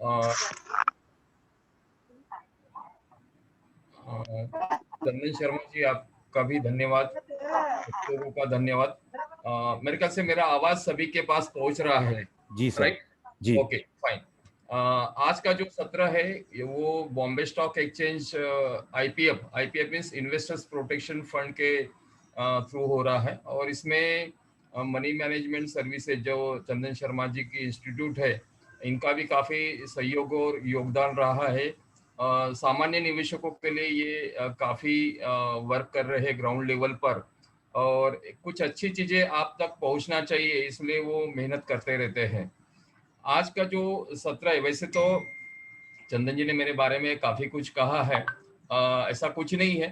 चंदन शर्मा जी, आपका भी धन्यवाद, लोगों का धन्यवाद। मेरे ख्याल से मेरा आवाज सभी के पास पहुंच रहा है, जी सर। राइट? जी ओके, फाइन। आज का जो सत्र है वो Bombay stock exchange IPF IPF means investors protection fund के थ्रू हो रहा है, और इसमें मनी मैनेजमेंट सर्विसेज जो चंदन शर्मा जी की इंस्टीट्यूट है, इनका भी काफी सहयोग और योगदान रहा है। सामान्य निवेशकों के लिए ये काफी वर्क कर रहे हैं ग्राउंड लेवल पर, और कुछ अच्छी चीजें आप तक पहुंचना चाहिए, इसलिए वो मेहनत करते रहते हैं। आज का जो सत्र है, वैसे तो चंदन जी ने मेरे बारे में काफी कुछ कहा है, ऐसा कुछ नहीं है।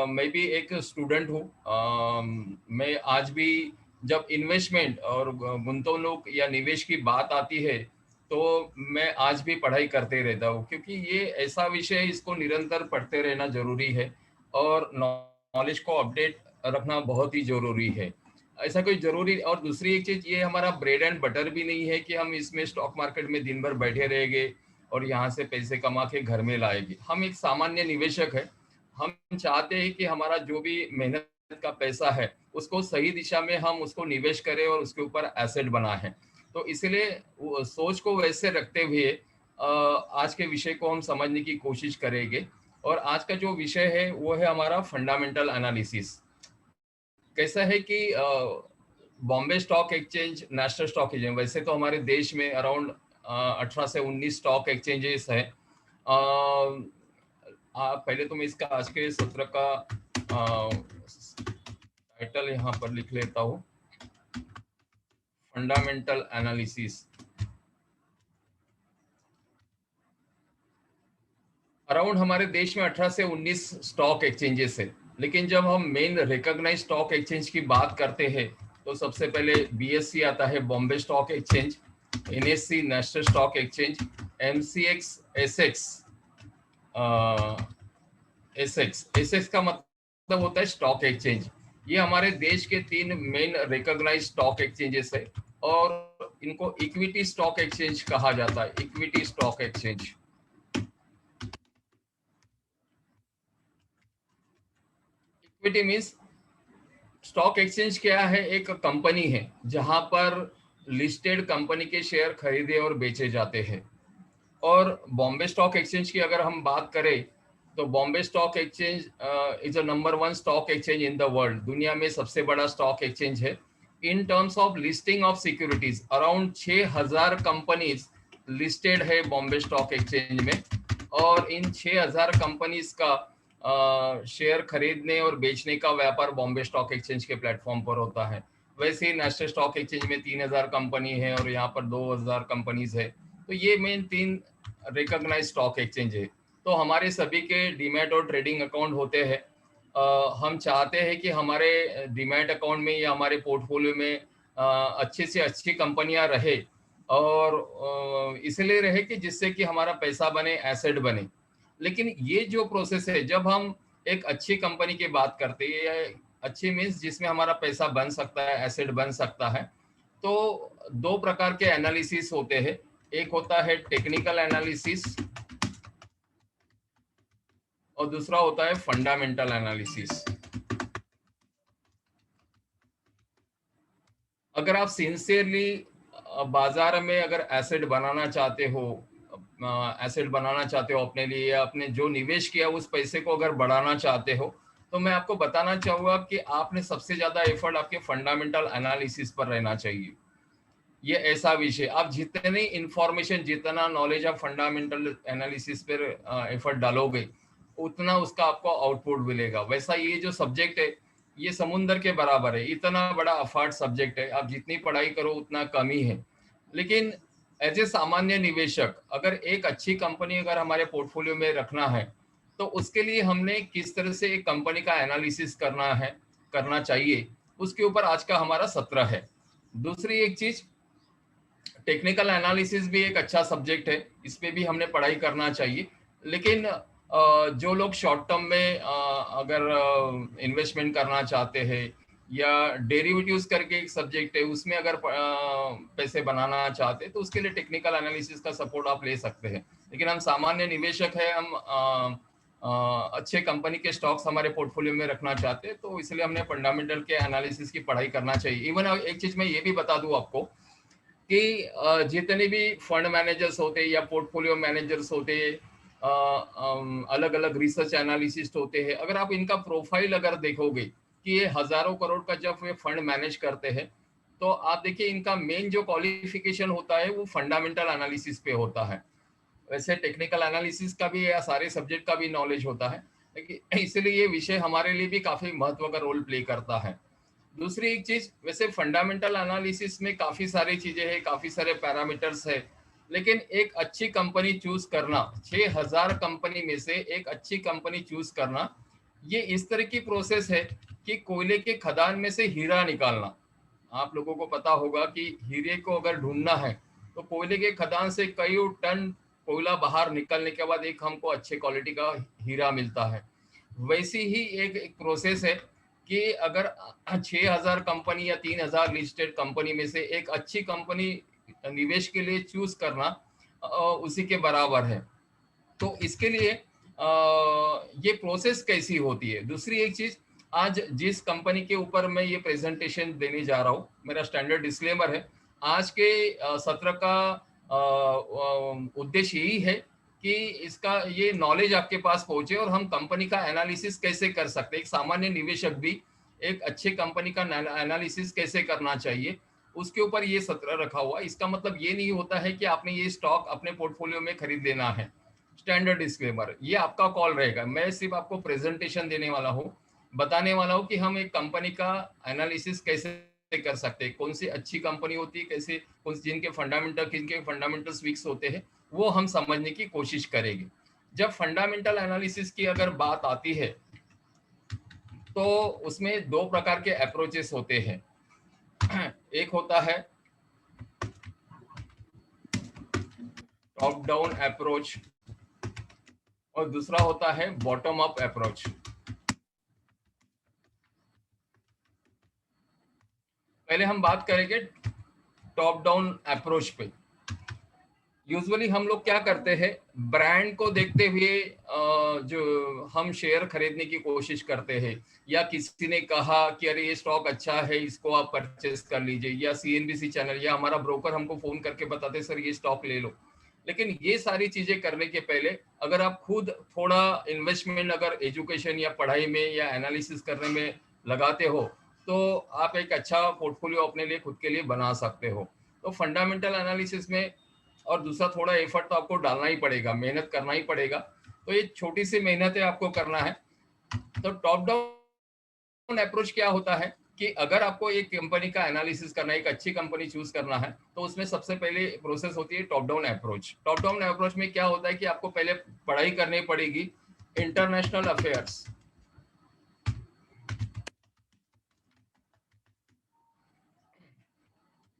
मैं भी एक स्टूडेंट हूँ। मैं आज भी जब इन्वेस्टमेंट और गुंतवणूक या निवेश की बात आती है, तो मैं आज भी पढ़ाई करते रहता हूँ, क्योंकि ये ऐसा विषय है, इसको निरंतर पढ़ते रहना जरूरी है, और नॉलेज को अपडेट रखना बहुत ही जरूरी है। ऐसा कोई जरूरी, और दूसरी एक चीज, ये हमारा ब्रेड एंड बटर भी नहीं है कि हम इसमें स्टॉक मार्केट में दिन भर बैठे रहेंगे और यहाँ से पैसे कमा के घर में लाएगी। हम एक सामान्य निवेशक है। हम चाहते हैं कि हमारा जो भी मेहनत का पैसा है, उसको सही दिशा में हम उसको निवेश करें और उसके ऊपर एसेट बनाए। तो इसलिए सोच को वैसे रखते हुए आज के विषय को हम समझने की कोशिश करेंगे। और आज का जो विषय है वो है हमारा फंडामेंटल एनालिसिस। कैसा है कि Bombay stock exchange national stock exchange, वैसे तो हमारे देश में अराउंड 18 से 19 स्टॉक एक्सचेंजेस है। पहले तो मैं इसका आज के सत्र का टाइटल यहाँ पर लिख लेता हूँ, फंडामेंटल एनालिसिस। अराउंड हमारे देश में 18 से 19 स्टॉक एक्सचेंजेस है, लेकिन जब हम मेन रिकॉग्नाइज स्टॉक एक्सचेंज की बात करते हैं, तो सबसे पहले बीएससी आता है, Bombay stock exchange, NSC national stock exchange, MCX, Essex. Essex का मतलब होता है स्टॉक एक्सचेंज। ये हमारे देश के 3 मेन रिकॉग्नाइज स्टॉक एक्सचेंजेस है, और इनको इक्विटी स्टॉक एक्सचेंज कहा जाता है, equity stock exchange. Equity means, stock exchange क्या है? एक कंपनी है जहां पर लिस्टेड कंपनी के शेयर खरीदे और बेचे जाते हैं। और बॉम्बे स्टॉक एक्सचेंज की अगर हम बात करें, तो Bombay stock exchange is a number 1 stock exchange in the world. दुनिया में सबसे बड़ा स्टॉक एक्सचेंज है। In terms of listing of securities, around 6000 companies listed है बॉम्बे स्टॉक एक्सचेंज में, और इन 6000 कंपनीज का शेयर खरीदने और बेचने का व्यापार बॉम्बे स्टॉक एक्सचेंज के प्लेटफॉर्म पर होता है। वैसे ही नेशनल स्टॉक एक्सचेंज में 3000 कंपनी है, और यहाँ पर 2000 कंपनीज है। तो ये मेन 3 रिकॉग्नाइज स्टॉक एक्सचेंज है। तो हमारे सभी के डीमैट और ट्रेडिंग अकाउंट होते हैं। हम चाहते हैं कि हमारे डीमैट अकाउंट में या हमारे पोर्टफोलियो में अच्छी से अच्छी कंपनियां रहे, और इसलिए रहे कि जिससे कि हमारा पैसा बने, एसेट बने। लेकिन ये जो प्रोसेस है, जब हम एक अच्छी कंपनी की बात करते हैं, अच्छी मीन्स जिसमें हमारा पैसा बन सकता है, एसेट बन सकता है, तो 2 प्रकार के एनालिसिस होते हैं। एक होता है टेक्निकल एनालिसिस, और दूसरा होता है फंडामेंटल एनालिसिस। अगर आप सिंसियरली बाजार में अगर एसेट बनाना चाहते हो, अपने लिए, या अपने जो निवेश किया उस पैसे को अगर बढ़ाना चाहते हो, तो मैं आपको बताना चाहूंगा कि आपने सबसे ज्यादा एफर्ट आपके फंडामेंटल एनालिसिस पर रहना चाहिए। ये ऐसा विषय, आप जितनी इंफॉर्मेशन, जितना नॉलेज आप फंडामेंटल एनालिसिस पर एफर्ट डालोगे, उतना उसका आपको आउटपुट मिलेगा। वैसा ये जो सब्जेक्ट है, ये समुंदर के बराबर है, इतना बड़ा अफाट सब्जेक्ट है। आप जितनी पढ़ाई करो उतना कम ही है। लेकिन एज ए सामान्य निवेशक, अगर एक अच्छी कंपनी अगर हमारे पोर्टफोलियो में रखना है, तो उसके लिए हमने किस तरह से एक कंपनी का एनालिसिस करना चाहिए, उसके ऊपर आज का हमारा सत्र है। दूसरी एक चीज, टेक्निकल एनालिसिस भी एक अच्छा सब्जेक्ट है, इस पे भी हमने पढ़ाई करना चाहिए। लेकिन जो लोग शॉर्ट टर्म में अगर इन्वेस्टमेंट करना चाहते हैं, या डेरिवेटिव्स करके एक सब्जेक्ट है, उसमें अगर पैसे बनाना चाहते हैं तो उसके लिए टेक्निकल एनालिसिस का सपोर्ट आप ले सकते हैं। लेकिन हम सामान्य निवेशक है, हम अच्छे कंपनी के स्टॉक्स हमारे पोर्टफोलियो में रखना चाहते हैं, तो इसलिए हमने फंडामेंटल के एनालिसिस की पढ़ाई करना चाहिए। इवन एक चीज मैं ये भी बता दूं आपको कि जितने भी फंड मैनेजर्स होते या पोर्टफोलियो मैनेजर्स होते, अलग अलग रिसर्च एनालिसिस्ट होते हैं, अगर आप इनका प्रोफाइल अगर देखोगे कि ये हजारों करोड़ का जब ये फंड मैनेज करते हैं, तो आप देखिए इनका मेन जो क्वालिफिकेशन होता है वो फंडामेंटल एनालिसिस पे होता है। वैसे टेक्निकल एनालिसिस का भी या सारे सब्जेक्ट का भी नॉलेज होता है, लेकिन इसलिए ये विषय हमारे लिए भी काफी महत्व का रोल प्ले करता है। दूसरी एक चीज, वैसे फंडामेंटल एनालिसिस में काफी सारी चीजें हैं, काफी सारे पैरामीटर्स है, लेकिन एक अच्छी कंपनी चूज करना, 6000 कंपनी में से एक अच्छी कंपनी चूज करना, ये इस तरह की प्रोसेस है कि कोयले के खदान में से हीरा निकालना। आप लोगों को पता होगा कि हीरे को अगर ढूंढना है तो कोयले के खदान से कई टन कोयला बाहर निकलने के बाद एक हमको अच्छे क्वालिटी का हीरा मिलता है। वैसी ही एक प्रोसेस है कि अगर 6000 कंपनी या 3000 लिस्टेड कंपनी में से एक अच्छी कंपनी निवेश के लिए चूज करना उसी के बराबर है। तो इसके लिए ये प्रोसेस कैसी होती है। दूसरी एक चीज, आज जिस कंपनी के ऊपर मैं ये प्रेजेंटेशन देने जा रहा हूँ, मेरा स्टैंडर्ड डिस्क्लेमर है, आज के सत्र का उद्देश्य यही है कि इसका ये नॉलेज आपके पास पहुंचे और हम कंपनी का एनालिसिस कैसे कर सकते हैं। एक सामान्य निवेशक भी एक अच्छे कंपनी का एनालिसिस कैसे करना चाहिए, उसके ऊपर ये सत्र रखा हुआ। इसका मतलब ये नहीं होता है कि आपने ये स्टॉक अपने पोर्टफोलियो में खरीद लेना है। स्टैंडर्ड डिस्क्लेमर, ये आपका कॉल रहेगा, मैं सिर्फ आपको प्रेजेंटेशन देने वाला हूँ, बताने वाला हूँ कि हम एक कंपनी का एनालिसिस कैसे कर सकते हैं, कौन सी अच्छी कंपनी होती है, कैसे कौन सी जिनके फंडामेंटल्स वीक्स होते हैं, वो हम समझने की कोशिश करेंगे। जब फंडामेंटल एनालिसिस की अगर बात आती है तो उसमें दो प्रकार के अप्रोचेस होते हैं। एक होता है टॉप डाउन अप्रोच और दूसरा होता है बॉटम अप अप्रोच। पहले हम बात करेंगे टॉप डाउन अप्रोच पे। यूजुअली हम लोग क्या करते हैं, ब्रांड को देखते हुए जो हम शेयर खरीदने की कोशिश करते हैं, या किसी ने कहा कि अरे ये स्टॉक अच्छा है, इसको आप परचेस कर लीजिए, या सीएनबीसी चैनल या हमारा ब्रोकर हमको फोन करके बताते सर ये स्टॉक ले लो। लेकिन ये सारी चीजें करने के पहले अगर आप खुद थोड़ा इन्वेस्टमेंट अगर एजुकेशन या पढ़ाई में या एनालिसिस करने में लगाते हो, तो आप एक अच्छा पोर्टफोलियो अपने लिए खुद के लिए बना सकते हो। तो फंडामेंटल एनालिसिस में और दूसरा थोड़ा एफर्ट तो आपको डालना ही पड़ेगा, मेहनत करना ही पड़ेगा। तो ये छोटी सी मेहनत है आपको करना है। तो टॉप डाउन अप्रोच क्या होता है कि अगर आपको एक कंपनी का एनालिसिस करना है, एक अच्छी कंपनी चूज करना है, तो उसमें सबसे पहले प्रोसेस होती है top down approach. Top down approach में क्या होता है कि आपको पहले पढ़ाई करनी पड़ेगी international affairs.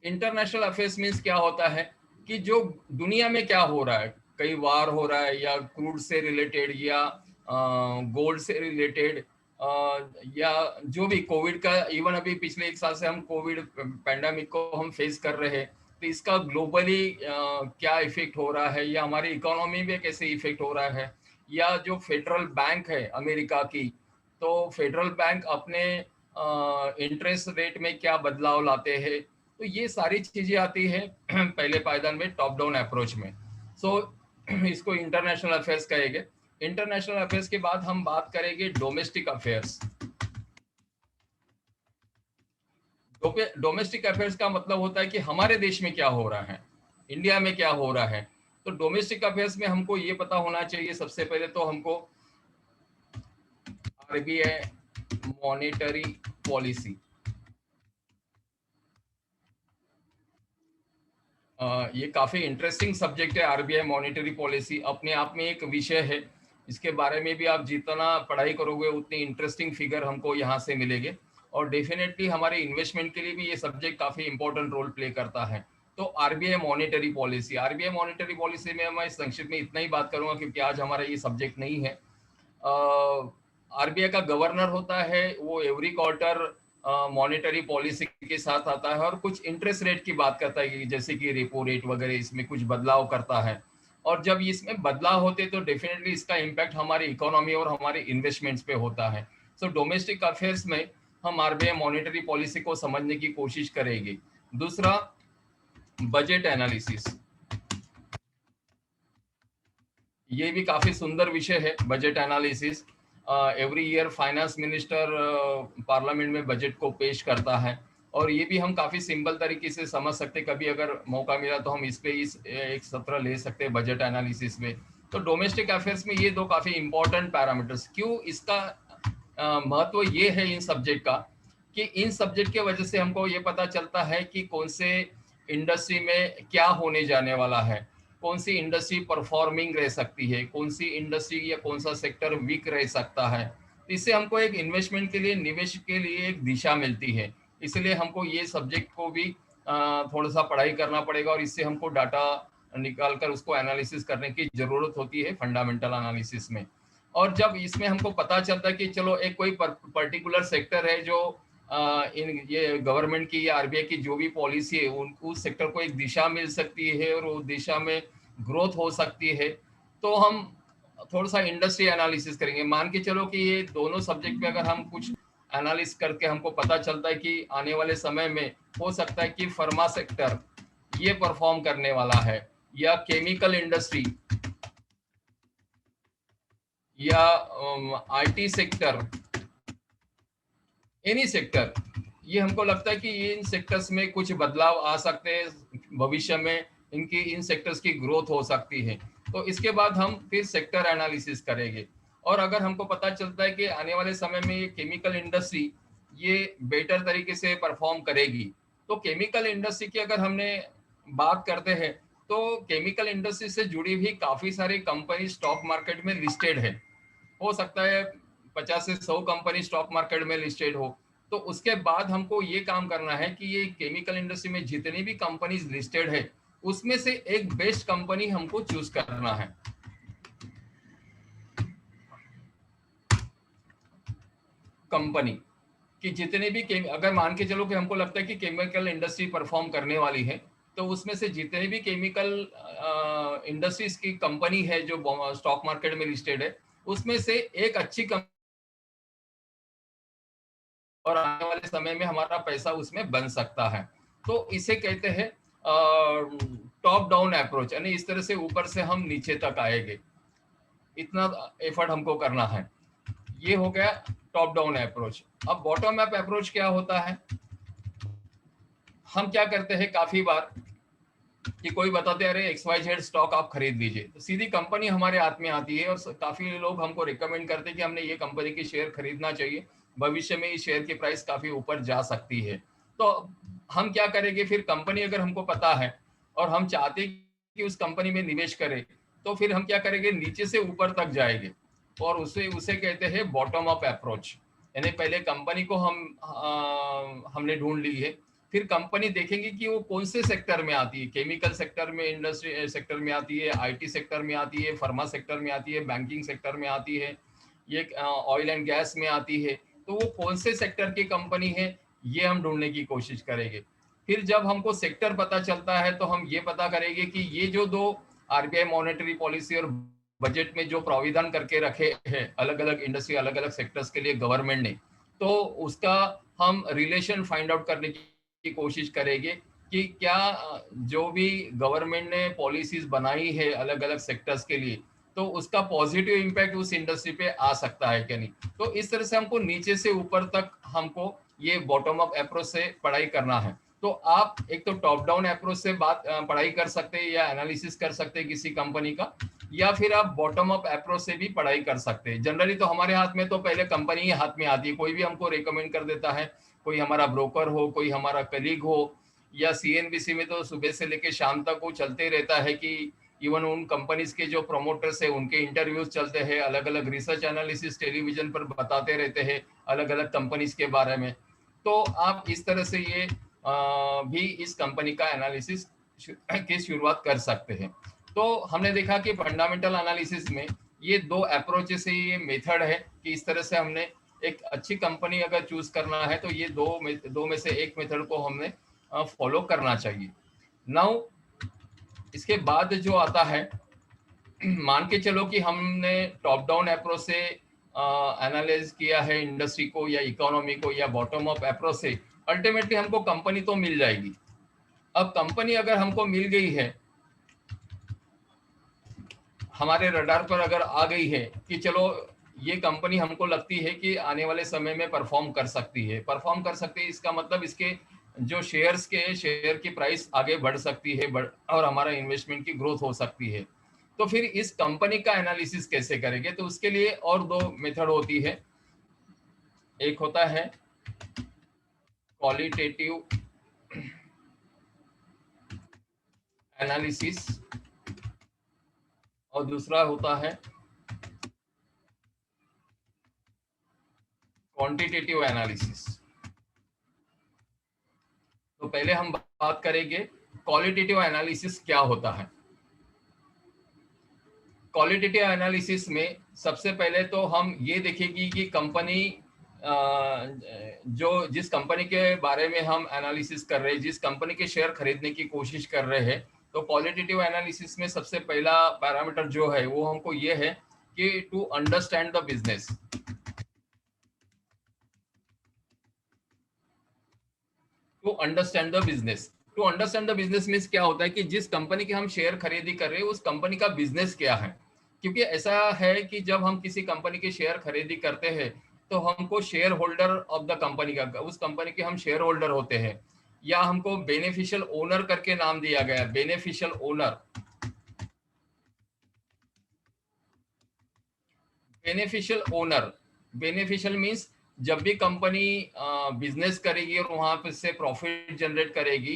International affairs means क्या होता है कि जो दुनिया में क्या हो रहा है, कई वार हो रहा है या क्रूड से रिलेटेड या गोल्ड से रिलेटेड, या जो भी कोविड का, इवन अभी पिछले एक साल से हम कोविड पैंडेमिक को हम फेस कर रहे हैं, तो इसका ग्लोबली क्या इफेक्ट हो रहा है या हमारी इकोनॉमी में कैसे इफेक्ट हो रहा है, या जो फेडरल बैंक है अमेरिका की, तो फेडरल बैंक अपने इंटरेस्ट रेट में क्या बदलाव लाते हैं, तो ये सारी चीजें आती है पहले पायदान में टॉप डाउन अप्रोच में। सो इसको इंटरनेशनल अफेयर्स कहेंगे। इंटरनेशनल अफेयर्स के बाद हम बात करेंगे डोमेस्टिक अफेयर्स। डोमेस्टिक अफेयर्स का मतलब होता है कि हमारे देश में क्या हो रहा है, इंडिया में क्या हो रहा है। तो डोमेस्टिक अफेयर्स में हमको ये पता होना चाहिए, सबसे पहले तो हमको आरबीआई मॉनेटरी पॉलिसी, ये काफी इंटरेस्टिंग सब्जेक्ट है। आरबीआई मॉनेटरी पॉलिसी अपने आप में एक विषय है, इसके बारे में भी आप जितना पढ़ाई करोगे उतनी इंटरेस्टिंग फिगर हमको यहाँ से मिलेंगे। और डेफिनेटली हमारे इन्वेस्टमेंट के लिए भी ये सब्जेक्ट काफी इंपॉर्टेंट रोल प्ले करता है। तो RBI monetary policy, RBI monetary policy में मैं संक्षिप्त में इतना ही बात करूंगा क्योंकि आज हमारा ये सब्जेक्ट नहीं है। आरबीआई का गवर्नर होता है, वो एवरी क्वार्टर मॉनेटरी पॉलिसी के साथ आता है और कुछ इंटरेस्ट रेट की बात करता है, जैसे कि रेपो रेट वगैरह इसमें कुछ बदलाव करता है। और जब इसमें बदलाव होते तो डेफिनेटली इसका इम्पैक्ट हमारी इकोनॉमी और हमारे इन्वेस्टमेंट्स पे होता है। सो डोमेस्टिक अफेयर्स में हम आरबीआई मॉनेटरी पॉलिसी को समझने की कोशिश करेंगे। दूसरा, बजट एनालिसिस, ये भी काफी सुंदर विषय है budget analysis. Every year finance minister parliament में बजट को पेश करता है और ये भी हम काफी सिंपल तरीके से समझ सकते, कभी अगर मौका मिला तो हम इस पे इस एक सत्र ले सकते हैं बजट एनालिसिस में। तो डोमेस्टिक अफेयर्स में ये दो काफी इंपॉर्टेंट पैरामीटर्स, क्यों इसका महत्व ये है इन सब्जेक्ट का, कि इन सब्जेक्ट के वजह से हमको ये पता चलता है कि कौन से इंडस्ट्री में क्या होने जाने वाला है, कौन सी इंडस्ट्री परफॉर्मिंग रह सकती है, कौन सी इंडस्ट्री या कौन सा सेक्टर वीक रह सकता है। तो इससे हमको एक इन्वेस्टमेंट के लिए, निवेश के लिए एक दिशा मिलती है। इसलिए हमको ये सब्जेक्ट को भी थोड़ा सा पढ़ाई करना पड़ेगा और इससे हमको डाटा निकाल कर उसको एनालिसिस करने की जरूरत होती है फंडामेंटल एनालिसिस में। और जब इसमें हमको पता चलता है कि चलो एक कोई पर्टिकुलर सेक्टर है जो इन ये गवर्नमेंट की या आरबीआई की जो भी पॉलिसी है उस सेक्टर को एक दिशा मिल सकती है और उस दिशा में ग्रोथ हो सकती है, तो हम थोड़ा सा इंडस्ट्री एनालिसिस करेंगे। मान के चलो कि ये दोनों सब्जेक्ट पे अगर हम कुछ एनालिसिस करके हमको पता चलता है कि आने वाले समय में हो सकता है कि फार्मा सेक्टर ये परफॉर्म करने वाला है, या केमिकल इंडस्ट्री, या आईटी सेक्टर, एनी सेक्टर, ये हमको लगता है कि इन सेक्टर्स में कुछ बदलाव आ सकते हैं भविष्य में, इनकी इन सेक्टर्स की ग्रोथ हो सकती है। तो इसके बाद हम फिर सेक्टर एनालिसिस करेंगे। और अगर हमको पता चलता है कि आने वाले समय में ये केमिकल इंडस्ट्री ये बेटर तरीके से परफॉर्म करेगी, तो केमिकल इंडस्ट्री की अगर हमने बात करते हैं तो केमिकल इंडस्ट्री से जुड़ी हुई काफी सारी कंपनी स्टॉक मार्केट में लिस्टेड है। हो सकता है 50 से 100 कंपनी स्टॉक मार्केट में लिस्टेड हो। तो उसके बाद हमको ये काम करना है कि ये केमिकल इंडस्ट्री में जितनी भी कंपनीज लिस्टेड है उसमें से एक बेस्ट कंपनी हमको चूज करना है। कंपनी कि जितने भी अगर मान के चलो कि हमको लगता है कि केमिकल इंडस्ट्री परफॉर्म करने वाली है, तो उसमें से जितने भी केमिकल इंडस्ट्रीज की कंपनी है जो स्टॉक मार्केट में लिस्टेड है उसमें से एक अच्छी कंपनी, और आने वाले समय में हमारा पैसा उसमें बन सकता है। तो इसे कहते हैं टॉप डाउन अप्रोच, यानी इस तरह से ऊपर से हम नीचे तक आएंगे, इतना एफर्ट हमको करना है। ये हो गया टॉप डाउन अप्रोच। अब बॉटम अप अप्रोच क्या होता है? हम क्या करते हैं काफी बार कि कोई बताते हैं अरे XYZ स्टॉक आप खरीद लीजिए, तो सीधी कंपनी हमारे हाथ में आती है और काफी लोग हमको रिकमेंड करते हैं कि हमने ये कंपनी की शेयर खरीदना चाहिए, भविष्य में इस शेयर की प्राइस काफी ऊपर जा सकती है। तो हम क्या करेंगे, फिर कंपनी अगर हमको पता है और हम चाहते हैं कि उस कंपनी में निवेश करें, तो फिर हम क्या करेंगे, नीचे से ऊपर तक जाएंगे और उसे उसे कहते हैं बॉटम अप अप्रोच। यानी पहले कंपनी को हमने ढूंढ ली है, फिर कंपनी देखेंगे कि वो कौन से सेक्टर में आती है, केमिकल सेक्टर में, इंडस्ट्री सेक्टर में आती है, आईटी सेक्टर में आती है, फार्मा सेक्टर में आती है, बैंकिंग सेक्टर में आती है, ये ऑयल एंड गैस में आती है। तो वो कौन से सेक्टर की कंपनी है ये हम ढूंढने की कोशिश करेंगे। फिर जब हमको सेक्टर पता चलता है तो हम ये पता करेंगे कि ये जो दो आरबीआई मॉनेटरी पॉलिसी और बजट में जो प्राविधान करके रखे हैं अलग अलग इंडस्ट्री, अलग अलग सेक्टर्स के लिए गवर्नमेंट ने, तो उसका हम रिलेशन फाइंड आउट करने की कोशिश करेंगे कि क्या जो भी गवर्नमेंट ने पॉलिसीज बनाई है अलग अलग सेक्टर्स के लिए, तो उसका पॉजिटिव इम्पैक्ट उस इंडस्ट्री पे आ सकता है क्या नहीं। तो इस तरह से हमको नीचे से ऊपर तक हमको ये बॉटम अप अप्रोच से पढ़ाई करना है। तो आप एक तो टॉप डाउन अप्रोच से पढ़ाई कर सकते हैं या एनालिसिस कर सकते हैं किसी कंपनी का, या फिर आप बॉटम अप अप्रोच से भी पढ़ाई कर सकते हैं। जनरली तो हमारे हाथ में तो पहले कंपनी ही हाथ में आती है, कोई भी हमको रिकमेंड कर देता है, कोई हमारा ब्रोकर हो, कोई हमारा कलीग हो, या सीएनबीसी में तो सुबह से लेकर शाम तक वो चलते रहता है कि इवन उन कंपनीज के जो प्रमोटर्स है उनके इंटरव्यूज चलते हैं, अलग अलग रिसर्च एनालिसिस टेलीविजन पर बताते रहते हैं अलग अलग कंपनीज के बारे में। तो आप इस तरह से ये भी इस कंपनी का एनालिसिस की शुरुआत कर सकते हैं। तो हमने देखा कि फंडामेंटल एनालिसिस में ये दो अप्रोचेस से ये मेथड है कि इस तरह से हमने एक अच्छी कंपनी अगर चूज करना है तो ये दो में से एक मेथड को हमने फॉलो करना चाहिए। नाउ इसके बाद जो आता है, मान के चलो कि हमने टॉप डाउन अप्रोच से एनालाइज किया है इंडस्ट्री को या इकोनॉमी को, या बॉटम अप अप्रोच से अल्टीमेटली हमको कंपनी तो मिल जाएगी। अब कंपनी अगर हमको मिल गई है, हमारे रडार पर अगर आ गई है कि चलो ये कंपनी हमको लगती है कि आने वाले समय में परफॉर्म कर सकती है, इसका मतलब इसके जो शेयर की प्राइस आगे बढ़ सकती है, और हमारा इन्वेस्टमेंट की ग्रोथ हो सकती है। तो फिर इस कंपनी का एनालिसिस कैसे करेंगे? तो उसके लिए और दो मेथड होती है। एक होता है क्वालिटेटिव एनालिसिस और दूसरा होता है क्वांटिटेटिव एनालिसिस। तो पहले हम बात करेंगे क्वालिटेटिव एनालिसिस क्या होता है। क्वालिटेटिव एनालिसिस में सबसे पहले तो हम ये देखेंगे कि कंपनी जो जिस कंपनी के बारे में हम एनालिसिस कर रहे हैं, जिस कंपनी के शेयर खरीदने की कोशिश कर रहे हैं, तो क्वालिटेटिव एनालिसिस में सबसे पहला पैरामीटर जो है वो हमको ये है कि to understand the business. To understand the business, to understand the business means क्या होता है कि जिस कंपनी के हम शेयर खरीदी कर रहे हैं उस कंपनी का बिजनेस क्या है। क्योंकि ऐसा है कि जब हम किसी कंपनी के शेयर खरीदी करते हैं तो हमको share holder of the company का, उस कंपनी के हम शेयर होल्डर होते हैं, या हमको बेनिफिशियल ओनर करके नाम दिया गया है, beneficial owner. Beneficial owner, beneficial means जब भी कंपनी बिजनेस करेगी और वहां पे से प्रॉफिट जनरेट करेगी,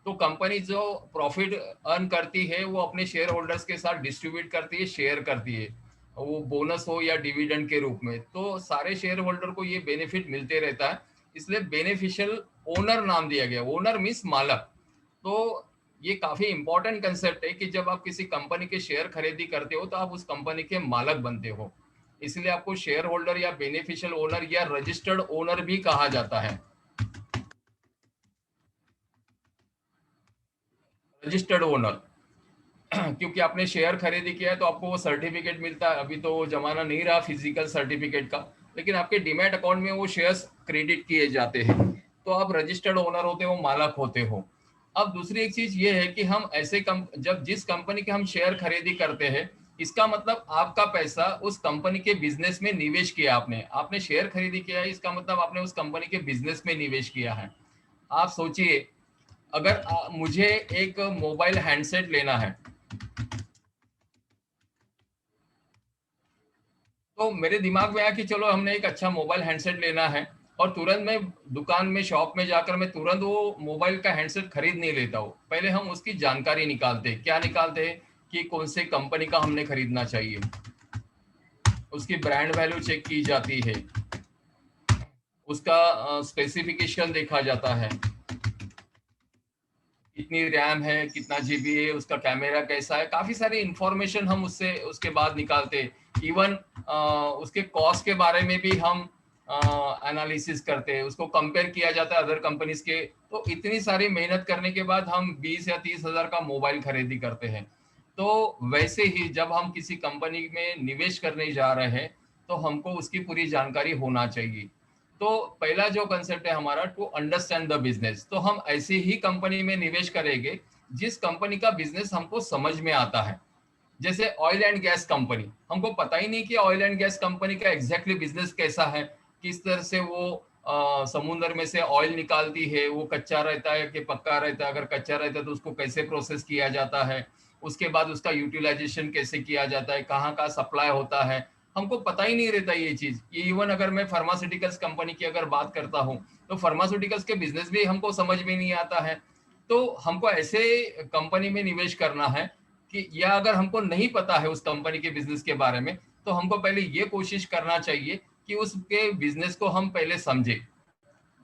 तो कंपनी जो प्रॉफिट अर्न करती है वो अपने शेयर होल्डर्स के साथ डिस्ट्रीब्यूट करती है, शेयर करती है, वो बोनस हो या डिविडेंड के रूप में। तो सारे शेयर होल्डर को ये बेनिफिट मिलते रहता है, इसलिए बेनिफिशियल ओनर नाम दिया गया। ओनर मीन्स मालक। तो ये काफी इंपॉर्टेंट कंसेप्ट है कि जब आप किसी कंपनी के शेयर खरीदी करते हो तो आप उस कंपनी के मालक बनते हो, इसलिए आपको शेयर होल्डर या बेनिफिशियल ओनर या रजिस्टर्ड ओनर भी कहा जाता है। रजिस्टर्ड ओनर क्योंकि आपने शेयर खरीदी किया है तो आपको वो सर्टिफिकेट मिलता है। अभी तो वो जमाना नहीं रहा फिजिकल सर्टिफिकेट का, लेकिन आपके डीमैट अकाउंट में वो शेयर्स क्रेडिट किए जाते हैं, तो आप रजिस्टर्ड ओनर होते हो, मालक होते हो। अब दूसरी एक चीज ये है कि हम ऐसे जब जिस कंपनी के हम शेयर खरीदी करते हैं, इसका मतलब आपका पैसा उस कंपनी के बिजनेस में निवेश किया। आपने आपने शेयर खरीदी किया है, इसका मतलब आपने उस कंपनी के बिजनेस में निवेश किया है। आप सोचिए, अगर मुझे एक मोबाइल हैंडसेट लेना है, तो मेरे दिमाग में आया कि चलो हमने एक अच्छा मोबाइल हैंडसेट लेना है, और तुरंत मैं दुकान में, शॉप में जाकर मैं तुरंत वो मोबाइल का हैंडसेट खरीद नहीं लेता हूँ। पहले हम उसकी जानकारी निकालते हैं। क्या निकालते हैं? कि कौन से कंपनी का हमने खरीदना चाहिए, उसकी ब्रांड वैल्यू चेक की जाती है, उसका स्पेसिफिकेशन देखा जाता है, कितनी रैम है, कितना जीबी है, उसका कैमरा कैसा है, काफी सारी इंफॉर्मेशन हम उससे उसके बाद निकालते हैं। इवन उसके कॉस्ट के बारे में भी हम एनालिसिस करते हैं, उसको कंपेयर किया जाता है अदर कंपनीज के। तो इतनी सारी मेहनत करने के बाद हम 20 या 30 हजार का मोबाइल खरीदी करते हैं। तो वैसे ही जब हम किसी कंपनी में निवेश करने जा रहे हैं तो हमको उसकी पूरी जानकारी होना चाहिए। तो पहला जो कंसेप्ट है हमारा, टू अंडरस्टैंड द बिजनेस। तो हम ऐसी ही कंपनी में निवेश करेंगे जिस कंपनी का बिजनेस हमको समझ में आता है। जैसे ऑयल एंड गैस कंपनी, हमको पता ही नहीं कि ऑयल एंड गैस कंपनी का एग्जैक्टली बिजनेस कैसा है, किस तरह से वो समुद्र में से ऑयल निकालती है, वो कच्चा रहता है कि पक्का रहता है, अगर कच्चा रहता है तो उसको कैसे प्रोसेस किया जाता है, उसके बाद उसका यूटिलाइजेशन कैसे किया जाता है, कहाँ का सप्लाई होता है, हमको पता ही नहीं रहता ये चीज। ये इवन अगर मैं फार्मास्यूटिकल्स कंपनी की अगर बात करता हूँ तो फार्मास्यूटिकल्स के बिजनेस भी हमको समझ में नहीं आता है। तो हमको ऐसे कंपनी में निवेश करना है कि, या अगर हमको नहीं पता है उस कंपनी के बिजनेस के बारे में, तो हमको पहले ये कोशिश करना चाहिए कि उसके बिजनेस को हम पहले समझे।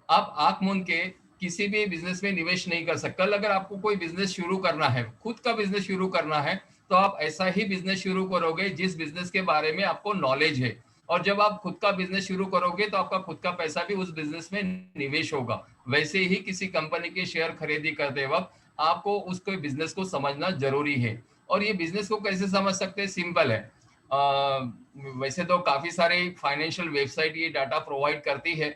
आप आंख मूंद के किसी भी बिजनेस में निवेश नहीं कर सकते। कल अगर आपको कोई बिजनेस शुरू करना है, खुद का बिजनेस शुरू करना है, तो आप ऐसा ही बिजनेस शुरू करोगे जिस बिजनेस के बारे में आपको नॉलेज है। और जब आप खुद का बिजनेस शुरू करोगे तो आपका खुद का पैसा भी उस बिजनेस में निवेश होगा। वैसे ही किसी कंपनी के शेयर खरीदी करते वक्त आपको उसके बिजनेस को समझना जरूरी है। और ये बिजनेस को कैसे समझ सकते हैं, सिंपल है। वैसे तो काफी सारे फाइनेंशियल वेबसाइट ये डाटा प्रोवाइड करती है,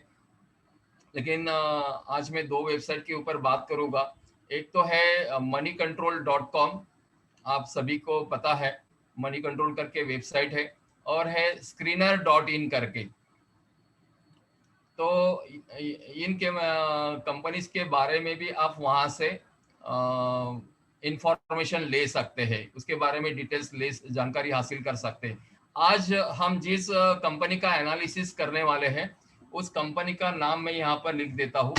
लेकिन आज मैं दो वेबसाइट के ऊपर बात करूंगा। एक तो है moneycontrol.com, आप सभी को पता है, मनी कंट्रोल करके वेबसाइट है। और है screener.in करके। तो इनके कंपनीज के बारे में भी आप वहां से इंफॉर्मेशन ले सकते हैं, उसके बारे में डिटेल्स ले जानकारी हासिल कर सकते हैं। आज हम जिस कंपनी का एनालिसिस करने वाले हैं उस कंपनी का नाम मैं यहाँ पर लिख देता हूँ।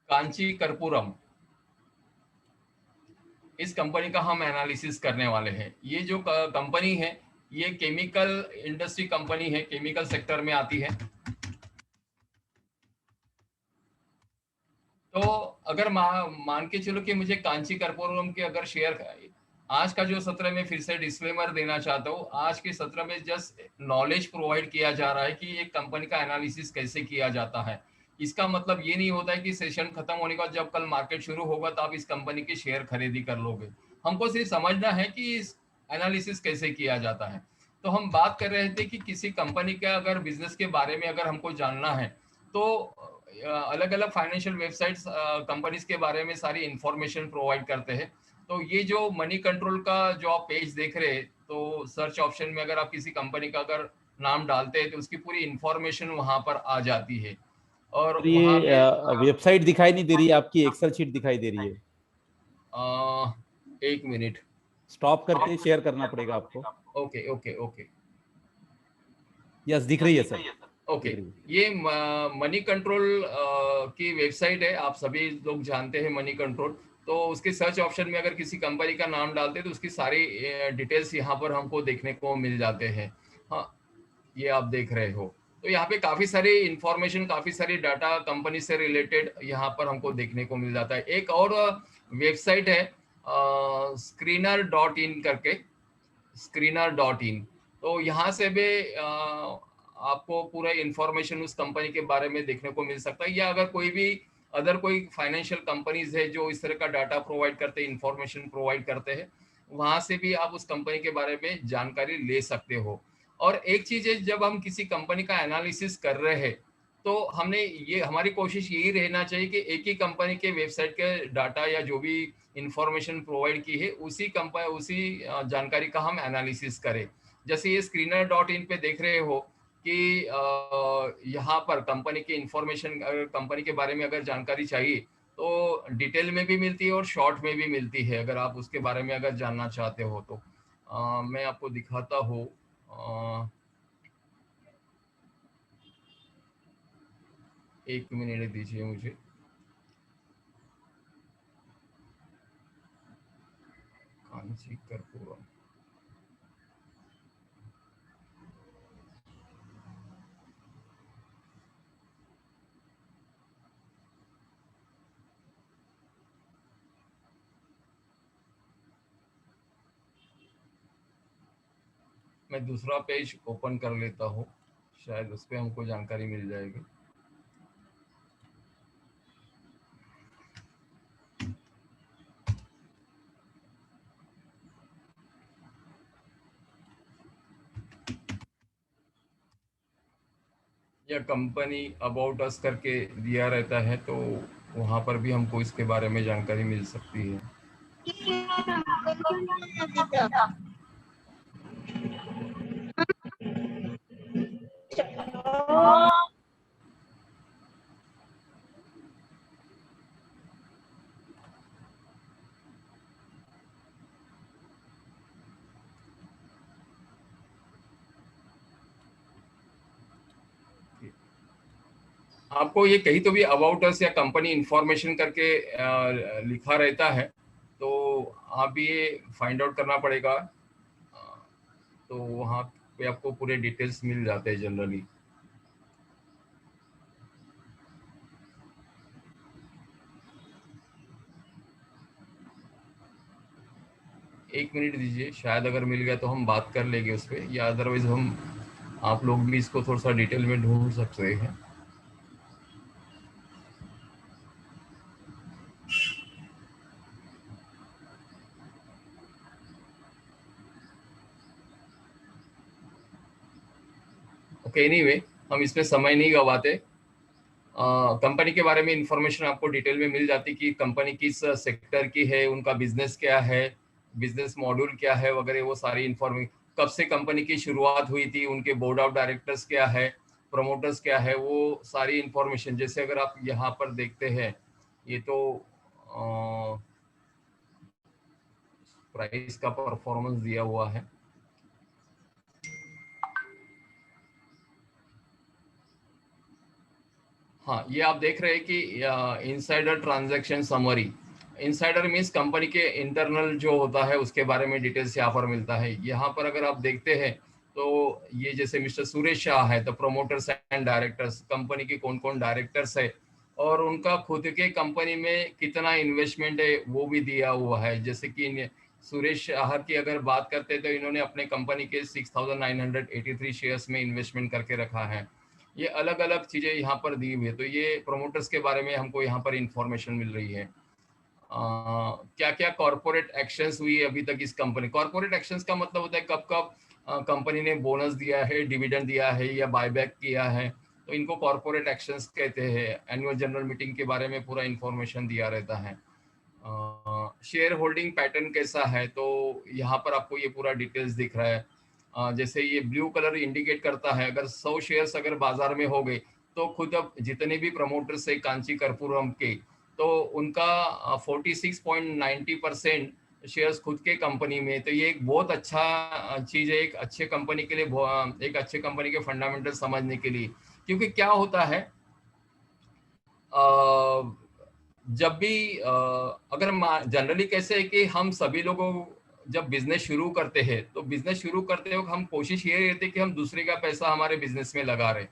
कांची कर्पूरम, इस कंपनी का हम एनालिसिस करने वाले हैं। ये जो कंपनी है ये केमिकल इंडस्ट्री कंपनी है, केमिकल सेक्टर में आती है। तो अगर मान के चलो कि मुझे कांची कर्पूरम के अगर शेयर, आज का जो सत्र में फिर से डिस्क्लेमर देना चाहता हूँ, आज के सत्र में जस्ट नॉलेज प्रोवाइड किया जा रहा है कि एक कंपनी का एनालिसिस कैसे किया जाता है। इसका मतलब ये नहीं होता है कि सेशन खत्म होने के बाद जब कल मार्केट शुरू होगा तो आप इस कंपनी के शेयर खरीदी कर लोगे। हमको सिर्फ समझना है कि इस एनालिसिस कैसे किया जाता है। तो हम बात कर रहे थे कि किसी कंपनी के अगर बिजनेस के बारे में अगर हमको जानना है तो अलग अलग फाइनेंशियल वेबसाइट्स कंपनीज के बारे में सारी इंफॉर्मेशन प्रोवाइड करते हैं। तो ये जो मनी कंट्रोल का जो आप पेज देख रहे हैं, तो सर्च ऑप्शन में अगर आप किसी कंपनी का अगर नाम डालते हैं तो उसकी पूरी इंफॉर्मेशन वहां पर आ जाती है। और और वहां ये पे वेबसाइट दिखाई नहीं दे रही है, आपकी एक्सेल शीट दिखाई दे रही है। एक मिनट। स्टॉप करके शेयर करना पड़ेगा आपको। ओके ओके ओके यस, दिख रही है सर, ओके। दिख रही है। ये मनी कंट्रोल की वेबसाइट है, आप सभी लोग जानते हैं मनी कंट्रोल। तो उसके सर्च ऑप्शन में अगर किसी कंपनी का नाम डालते हैं तो उसकी सारी डिटेल्स यहाँ पर हमको देखने को मिल जाते हैं। हाँ, ये आप देख रहे हो। तो यहाँ पे काफी सारी इंफॉर्मेशन, काफी सारी डाटा कंपनी से रिलेटेड यहाँ पर हमको देखने को मिल जाता है। एक और वेबसाइट है screener.in करके, screener.in। तो यहाँ से भी आपको पूरा इंफॉर्मेशन उस कंपनी के बारे में देखने को मिल सकता है। या अगर कोई भी अदर कोई फाइनेंशियल कंपनीज है जो इस तरह का डाटा प्रोवाइड करते हैं, इंफॉर्मेशन प्रोवाइड करते हैं, वहां से भी आप उस कंपनी के बारे में जानकारी ले सकते हो। और एक चीज है, जब हम किसी कंपनी का एनालिसिस कर रहे हैं तो हमने ये, हमारी कोशिश यही रहना चाहिए कि एक ही कंपनी के वेबसाइट के डाटा या जो भी इंफॉर्मेशन प्रोवाइड की है उसी कंपनी, उसी जानकारी का हम एनालिसिस करें। जैसे ये screener.in पे देख रहे हो कि यहाँ पर कंपनी की इंफॉर्मेशन, अगर कंपनी के बारे में अगर जानकारी चाहिए तो डिटेल में भी मिलती है और शॉर्ट में भी मिलती है, अगर आप उसके बारे में अगर जानना चाहते हो तो। मैं आपको दिखाता हूँ। एक मिनट दीजिए मुझे। कांची कर्पूरम, मैं दूसरा पेज ओपन कर लेता हूँ, शायद उस पर हमको जानकारी मिल जाएगी। या कंपनी अबाउट अस करके दिया रहता है, तो वहाँ पर भी हमको इसके बारे में जानकारी मिल सकती है। आपको ये कहीं तो भी अबाउट अस या कंपनी इंफॉर्मेशन करके लिखा रहता है, तो आप ये फाइंड आउट करना पड़ेगा। तो वहाँ पे आपको पूरे डिटेल्स मिल जाते हैं जनरली। एक मिनट दीजिए, शायद अगर मिल गया तो हम बात कर लेंगे उस पर, या अदरवाइज हम आप लोग भी इसको थोड़ा सा डिटेल में ढूंढ सकते हैं। ओके, एनीवे हम इसमें समय नहीं गवाते। कंपनी के बारे में इंफॉर्मेशन आपको डिटेल में मिल जाती कि कंपनी किस सेक्टर की है, उनका बिजनेस क्या है, बिजनेस मॉड्यूल क्या है वगैरह, वो सारी इंफॉर्मेशन, कब से कंपनी की शुरुआत हुई थी, उनके बोर्ड ऑफ डायरेक्टर्स क्या है, प्रमोटर्स क्या है, वो सारी इंफॉर्मेशन। जैसे अगर आप यहाँ पर देखते हैं, ये तो प्राइस का परफॉर्मेंस दिया हुआ है। हाँ, ये आप देख रहे हैं कि insider transaction summary. Insider means company के इंटरनल जो होता है उसके बारे में डिटेल्स यहाँ पर मिलता है। यहाँ पर अगर आप देखते हैं तो ये जैसे मिस्टर सुरेश शाह है, तो प्रोमोटर्स एंड डायरेक्टर्स, कंपनी के कौन कौन डायरेक्टर्स है और उनका खुद के कंपनी में कितना इन्वेस्टमेंट है वो भी दिया हुआ है। जैसे कि सुरेश शाह की अगर बात करते हैं तो इन्होंने अपने कंपनी के 6,983 शेयर्स में इन्वेस्टमेंट करके रखा है। ये अलग अलग चीजें यहाँ पर दी हुई है। तो ये प्रोमोटर्स के बारे में हमको यहाँ पर इंफॉर्मेशन मिल रही है। क्या क्या कॉर्पोरेट एक्शंस हुई अभी तक इस कंपनी। कॉर्पोरेट एक्शंस का मतलब होता है कब कब कंपनी ने बोनस दिया है, डिविडेंड दिया है या बायबैक किया है, तो इनको कॉर्पोरेट एक्शंस कहते हैं। एनुअल जनरल मीटिंग के बारे में पूरा इंफॉर्मेशन दिया रहता है। शेयर होल्डिंग पैटर्न कैसा है, तो यहाँ पर आपको ये पूरा डिटेल्स दिख रहा है। जैसे ये ब्लू कलर इंडिकेट करता है अगर 100 शेयर्स अगर बाजार में हो गए तो खुद अब जितने भी प्रमोटर्स है कांची कर्पूरम के, तो उनका 46.90% शेयर्स खुद के कंपनी में। तो ये एक बहुत अच्छा चीज है एक अच्छे कंपनी के लिए, एक अच्छे कंपनी के फंडामेंटल समझने के लिए। क्योंकि क्या होता है, जब भी अगर जनरली कैसे है कि हम सभी लोगों जब बिजनेस शुरू करते हैं तो बिजनेस शुरू करते वक्त हम कोशिश ये रहती है कि हम दूसरे का पैसा हमारे बिजनेस में लगा रहे।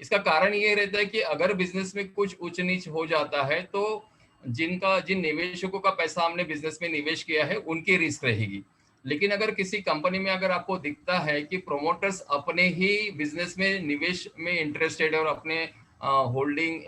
इसका कारण ये रहता है कि अगर बिजनेस में कुछ ऊंच नीच हो जाता है तो जिन निवेशकों का पैसा हमने बिजनेस में निवेश किया है उनकी रिस्क रहेगी। लेकिन अगर किसी कंपनी में अगर आपको दिखता है कि प्रोमोटर्स अपने ही बिजनेस में निवेश में इंटरेस्टेड है और अपने होल्डिंग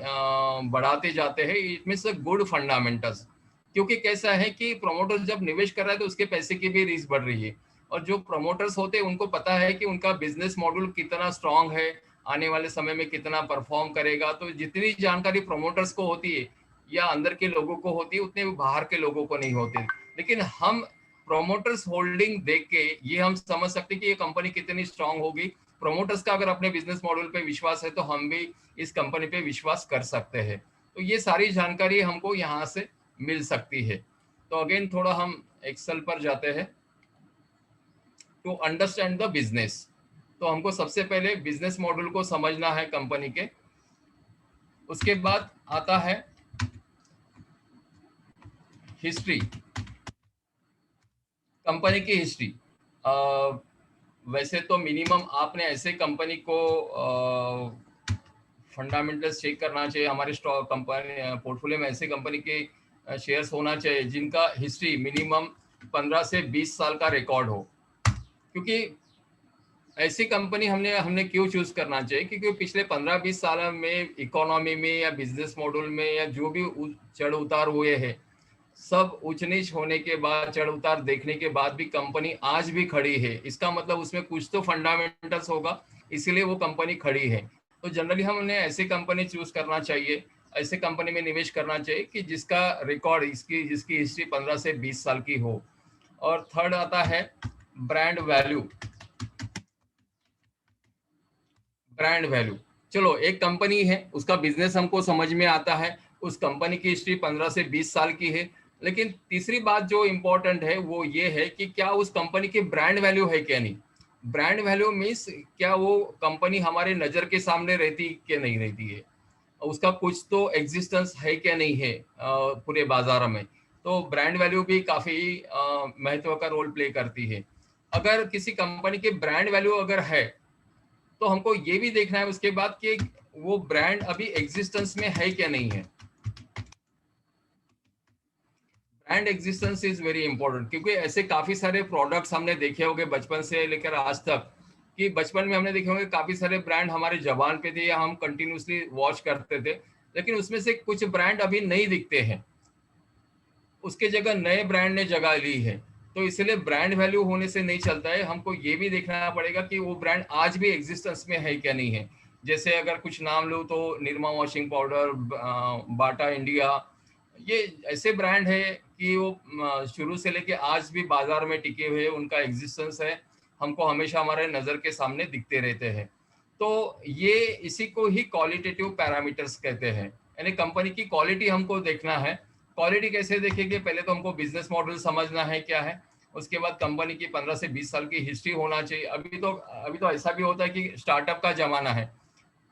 बढ़ाते जाते हैं, इट मीन्स गुड फंडामेंटल्स। क्योंकि कैसा है कि प्रोमोटर्स जब निवेश कर रहा है तो उसके पैसे की भी रिस्क बढ़ रही है। और जो प्रोमोटर्स होते हैं उनको पता है कि उनका बिजनेस मॉडल कितना स्ट्रांग है, आने वाले समय में कितना परफॉर्म करेगा। तो जितनी जानकारी प्रोमोटर्स को होती है या अंदर के लोगों को होती है उतने बाहर के लोगों को नहीं होती। लेकिन हम प्रोमोटर्स होल्डिंग देख के ये हम समझ सकते हैं कि ये कंपनी कितनी स्ट्रांग होगी। प्रोमोटर्स का अगर अपने बिजनेस मॉडल पे विश्वास है तो हम भी इस कंपनी पे विश्वास कर सकते हैं। तो ये सारी जानकारी हमको यहाँ से मिल सकती है। तो अगेन थोड़ा हम एक्सेल पर जाते हैं टू अंडरस्टैंड द बिजनेस। तो हमको सबसे पहले बिजनेस मॉडल को समझना है कंपनी के। उसके बाद आता है हिस्ट्री, कंपनी की हिस्ट्री। वैसे तो मिनिमम आपने ऐसे कंपनी को फंडामेंटल्स चेक करना चाहिए। हमारे स्टॉक कंपनी पोर्टफोलियो में ऐसे कंपनी के शेयर्स होना चाहिए जिनका हिस्ट्री मिनिमम 15 से 20 साल का रिकॉर्ड हो। क्योंकि ऐसी कंपनी हमने हमने क्यों चूज करना चाहिए, क्योंकि पिछले 15-20 साल में इकोनॉमी में या बिजनेस मॉडल में या जो भी चढ़ उतार हुए हैं, सब ऊंच नीच होने के बाद, चढ़ उतार देखने के बाद भी कंपनी आज भी खड़ी है। इसका मतलब उसमें कुछ तो फंडामेंटल्स होगा, इसीलिए वो कंपनी खड़ी है। तो जनरली हमें ऐसी कंपनी चूज करना चाहिए, ऐसे कंपनी में निवेश करना चाहिए कि जिसका रिकॉर्ड, जिसकी हिस्ट्री 15 से 20 साल की हो। और थर्ड आता है ब्रांड वैल्यू। ब्रांड वैल्यू, चलो एक कंपनी है उसका बिजनेस हमको समझ में आता है, उस कंपनी की हिस्ट्री 15 से 20 साल की है। लेकिन तीसरी बात जो इंपॉर्टेंट है वो ये है कि क्या उस कंपनी की ब्रांड वैल्यू है क्या नहीं। ब्रांड वैल्यू मीन्स क्या वो कंपनी हमारे नजर के सामने रहती क्या नहीं रहती है, उसका कुछ तो एग्जिस्टेंस है क्या नहीं है पूरे बाजार में। तो ब्रांड वैल्यू भी काफी महत्व का रोल प्ले करती है। अगर किसी कंपनी की ब्रांड वैल्यू अगर है तो हमको ये भी देखना है उसके बाद कि वो ब्रांड अभी एग्जिस्टेंस में है क्या नहीं है। Brand existence is very important, क्योंकि ऐसे काफी सारे प्रोडक्ट्स हमने देखे होंगे बचपन से लेकर आज तक, कि बचपन में हमने देखे होंगे काफी सारे ब्रांड हमारे जबान पे थे या हम कंटिन्यूसली वॉच करते थे, लेकिन उसमें से कुछ ब्रांड अभी नहीं दिखते हैं, उसके जगह नए ब्रांड ने जगह ली है। तो इसलिए ब्रांड वैल्यू होने से नहीं चलता है, हमको ये भी देखना पड़ेगा कि वो ब्रांड आज भी एग्जिस्टेंस में है क्या नहीं है। जैसे अगर कुछ नाम लूँ तो Nirma washing powder, Bata India, ये ऐसे ब्रांड है कि वो शुरू से लेके आज भी बाजार में टिके हुए, उनका एग्जिस्टेंस है, हमको हमेशा हमारे नज़र के सामने दिखते रहते हैं। तो ये इसी को ही क्वालिटेटिव पैरामीटर्स कहते हैं, यानी कंपनी की क्वालिटी हमको देखना है। क्वालिटी कैसे देखेंगे, पहले तो हमको बिजनेस मॉडल समझना है क्या है, उसके बाद कंपनी की 15 से 20 साल की हिस्ट्री होना चाहिए। अभी तो ऐसा भी होता है कि स्टार्टअप का जमाना है,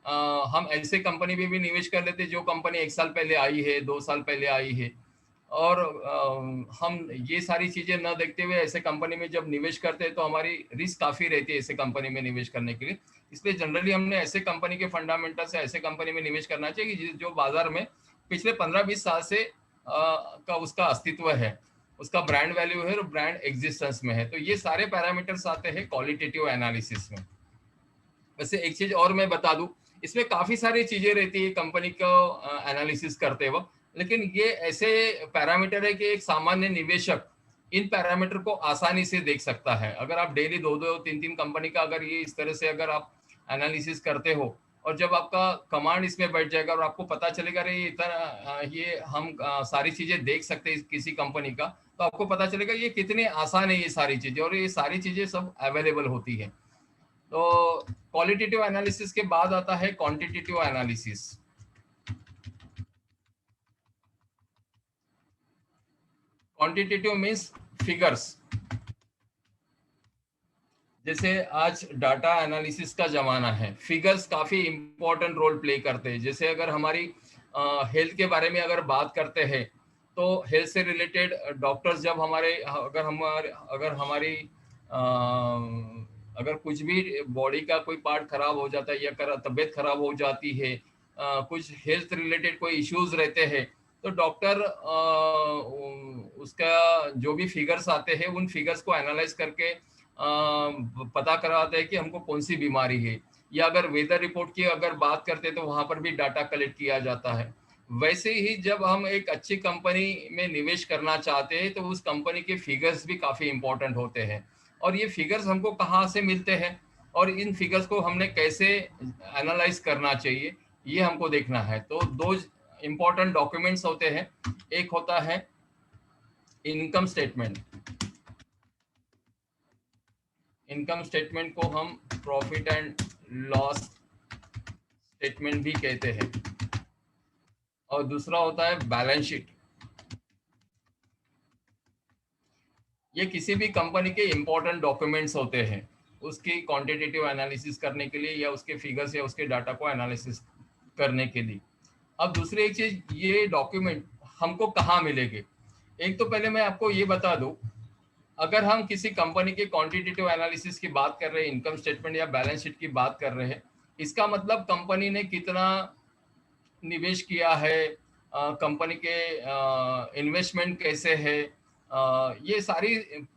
हम ऐसे कंपनी में भी निवेश कर लेते जो कंपनी 1 साल पहले आई है, 2 साल पहले आई है, और हम ये सारी चीजें न देखते हुए ऐसे कंपनी में जब निवेश करते हैं तो हमारी रिस्क काफी रहती है ऐसे कंपनी में निवेश करने के लिए। इसलिए जनरली हमने ऐसे कंपनी के फंडामेंटल से ऐसे कंपनी में निवेश करना चाहिए जो बाजार में पिछले 15-20 साल से का उसका अस्तित्व है, उसका ब्रांड वैल्यू है और ब्रांड एग्जिस्टेंस में है। तो ये सारे पैरामीटर्स आते हैं क्वालिटेटिव एनालिसिस में। वैसे एक चीज और मैं बता दूं, इसमें काफी सारी चीजें रहती है कंपनी को एनालिसिस करते वक्त, लेकिन ये ऐसे पैरामीटर है कि एक सामान्य निवेशक इन पैरामीटर को आसानी से देख सकता है। अगर आप डेली 2-2, 3-3 कंपनी का अगर ये इस तरह से अगर आप एनालिसिस करते हो, और जब आपका कमांड इसमें बैठ जाएगा और आपको पता चलेगा अरे ये इतना ये हम सारी चीजें देख सकते हैं किसी कंपनी का, तो आपको पता चलेगा ये कितनी आसान है ये सारी चीजें, और ये सारी चीजें सब अवेलेबल होती है। तो क्वालिटेटिव एनालिसिस के बाद आता है quantitative analysis. Quantitative means figures. जैसे आज डाटा एनालिसिस का जमाना है, फिगर्स काफी इंपॉर्टेंट रोल प्ले करते हैं। जैसे अगर हमारी हेल्थ के बारे में अगर बात करते हैं, तो हेल्थ से रिलेटेड डॉक्टर्स जब अगर हमारी अगर कुछ भी बॉडी का कोई पार्ट खराब हो जाता है या तबीयत खराब हो जाती है, कुछ हेल्थ रिलेटेड कोई इश्यूज रहते हैं, तो डॉक्टर उसका जो भी फिगर्स आते हैं उन फिगर्स को एनालाइज करके पता करवाते हैं कि हमको कौन सी बीमारी है। या अगर वेदर रिपोर्ट की अगर बात करते हैं तो वहां पर भी डाटा कलेक्ट किया जाता है। वैसे ही जब हम एक अच्छी कंपनी में निवेश करना चाहते हैं तो उस कंपनी के फिगर्स भी काफी इंपॉर्टेंट होते हैं, और ये फिगर्स हमको कहाँ से मिलते हैं और इन फिगर्स को हमने कैसे एनालाइज करना चाहिए ये हमको देखना है। तो दो इंपॉर्टेंट डॉक्यूमेंट्स होते हैं, एक होता है इनकम स्टेटमेंट। इनकम स्टेटमेंट को हम प्रॉफिट एंड लॉस स्टेटमेंट भी कहते हैं, और दूसरा होता है बैलेंस शीट। ये किसी भी कंपनी के इंपॉर्टेंट डॉक्यूमेंट्स होते हैं उसकी क्वांटिटेटिव एनालिसिस करने के लिए या उसके फिगर्स या उसके डाटा को एनालिसिस करने के लिए। अब दूसरी एक चीज, ये डॉक्यूमेंट हमको कहाँ मिलेंगे। एक तो पहले मैं आपको ये बता दूं, अगर हम किसी कंपनी के क्वांटिटेटिव एनालिसिस की बात कर रहे हैं, इनकम स्टेटमेंट या बैलेंस शीट की बात कर रहे हैं, इसका मतलब कंपनी ने कितना निवेश किया है, कंपनी के इन्वेस्टमेंट कैसे है, ये सारी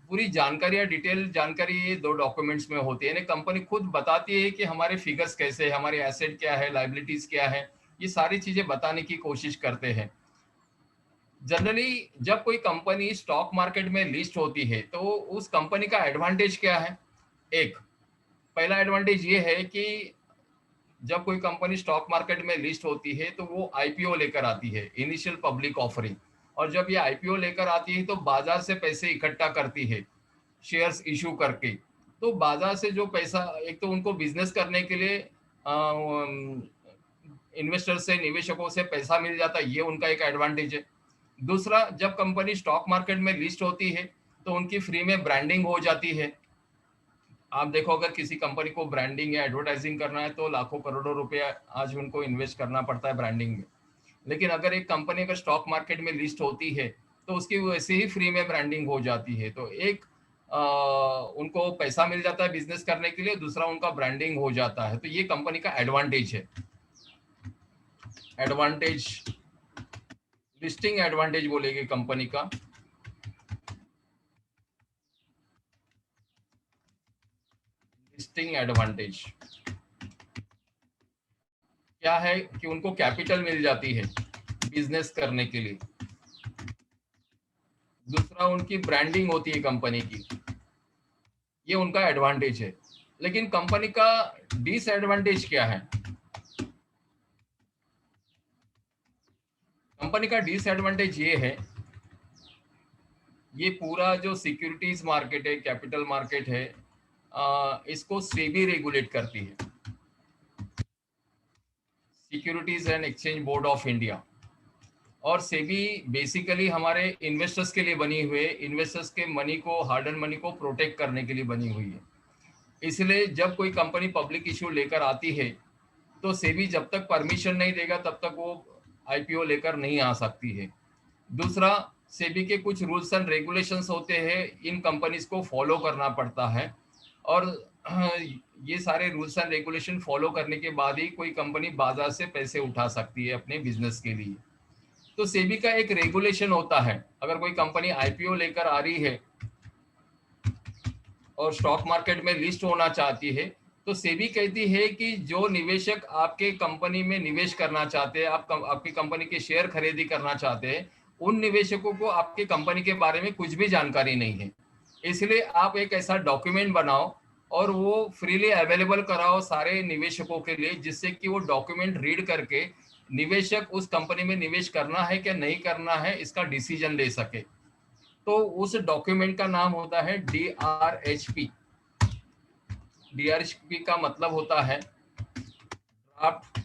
पूरी जानकारी या डिटेल जानकारी ये दो डॉक्यूमेंट्स में होती है। यानी कंपनी खुद बताती है कि हमारे फिगर्स कैसे है, हमारे एसेट क्या है, लाइबिलिटीज क्या है, ये सारी चीजें बताने की कोशिश करते हैं। जनरली जब कोई कंपनी स्टॉक मार्केट में लिस्ट होती है तो उस कंपनी का एडवांटेज क्या है। एक पहला एडवांटेज ये है कि जब कोई कंपनी स्टॉक मार्केट में लिस्ट होती है तो वो आईपीओ लेकर आती है, इनिशियल पब्लिक ऑफरिंग। और जब ये आईपीओ लेकर आती है तो बाजार से पैसे इकट्ठा करती है शेयर्स इशू करके। तो बाजार से जो पैसा, एक तो उनको बिजनेस करने के लिए इन्वेस्टर से, निवेशकों से पैसा मिल जाता है, ये उनका एक एडवांटेज है। दूसरा, जब कंपनी स्टॉक मार्केट में लिस्ट होती है तो उनकी फ्री में ब्रांडिंग हो जाती है। आप देखो अगर किसी कंपनी को ब्रांडिंग या एडवर्टाइजिंग करना है तो लाखों करोड़ों रुपया आज उनको इन्वेस्ट करना पड़ता है ब्रांडिंग में। लेकिन अगर एक कंपनी अगर स्टॉक मार्केट में लिस्ट होती है तो उसकी वैसे ही फ्री में ब्रांडिंग हो जाती है। तो एक उनको पैसा मिल जाता है बिजनेस करने के लिए, दूसरा उनका ब्रांडिंग हो जाता है। तो ये कंपनी का एडवांटेज है। एडवांटेज, लिस्टिंग एडवांटेज बोलेगी कंपनी का। लिस्टिंग एडवांटेज क्या है कि उनको कैपिटल मिल जाती है बिजनेस करने के लिए। दूसरा, उनकी ब्रांडिंग होती है कंपनी की, ये उनका एडवांटेज है। लेकिन कंपनी का डिसएडवांटेज क्या है? कंपनी का डिसएडवांटेज ये है, ये पूरा जो सिक्योरिटीज मार्केट है, कैपिटल मार्केट है, इसको सेबी रेगुलेट करती है, securities and exchange board of India. और सेबी बेसिकली हमारे इन्वेस्टर्स के लिए बनी हुई है, इन्वेस्टर्स के मनी को, हार्ड एंड मनी को प्रोटेक्ट करने के लिए बनी हुई है। इसलिए जब कोई कंपनी पब्लिक इशू लेकर आती है तो सेबी जब तक परमिशन नहीं देगा तब तक वो आईपीओ लेकर नहीं आ सकती है। दूसरा, सेबी के कुछ रूल्स एंड रेगुलेशंस होते हैं, इन कंपनीज को फॉलो करना पड़ता है। और ये सारे रूल्स एंड रेगुलेशन फॉलो करने के बाद ही कोई कंपनी बाजार से पैसे उठा सकती है अपने बिजनेस के लिए। तो सेबी का एक रेगुलेशन होता है, अगर कोई कंपनी आईपीओ लेकर आ रही है और स्टॉक मार्केट में लिस्ट होना चाहती है, तो सेबी कहती है कि जो निवेशक आपके कंपनी में निवेश करना चाहते हैं, आपकी कंपनी के शेयर खरीदी करना चाहते हैं, उन निवेशकों को आपके कंपनी के बारे में कुछ भी जानकारी नहीं है। इसलिए आप एक ऐसा डॉक्यूमेंट बनाओ और वो फ्रीली अवेलेबल कराओ सारे निवेशकों के लिए, जिससे कि वो डॉक्यूमेंट रीड करके निवेशक उस कंपनी में निवेश करना है क्या नहीं करना है इसका डिसीजन ले सके। तो उस डॉक्यूमेंट का नाम होता है DRHP। DRHP का मतलब होता है ड्राफ्ट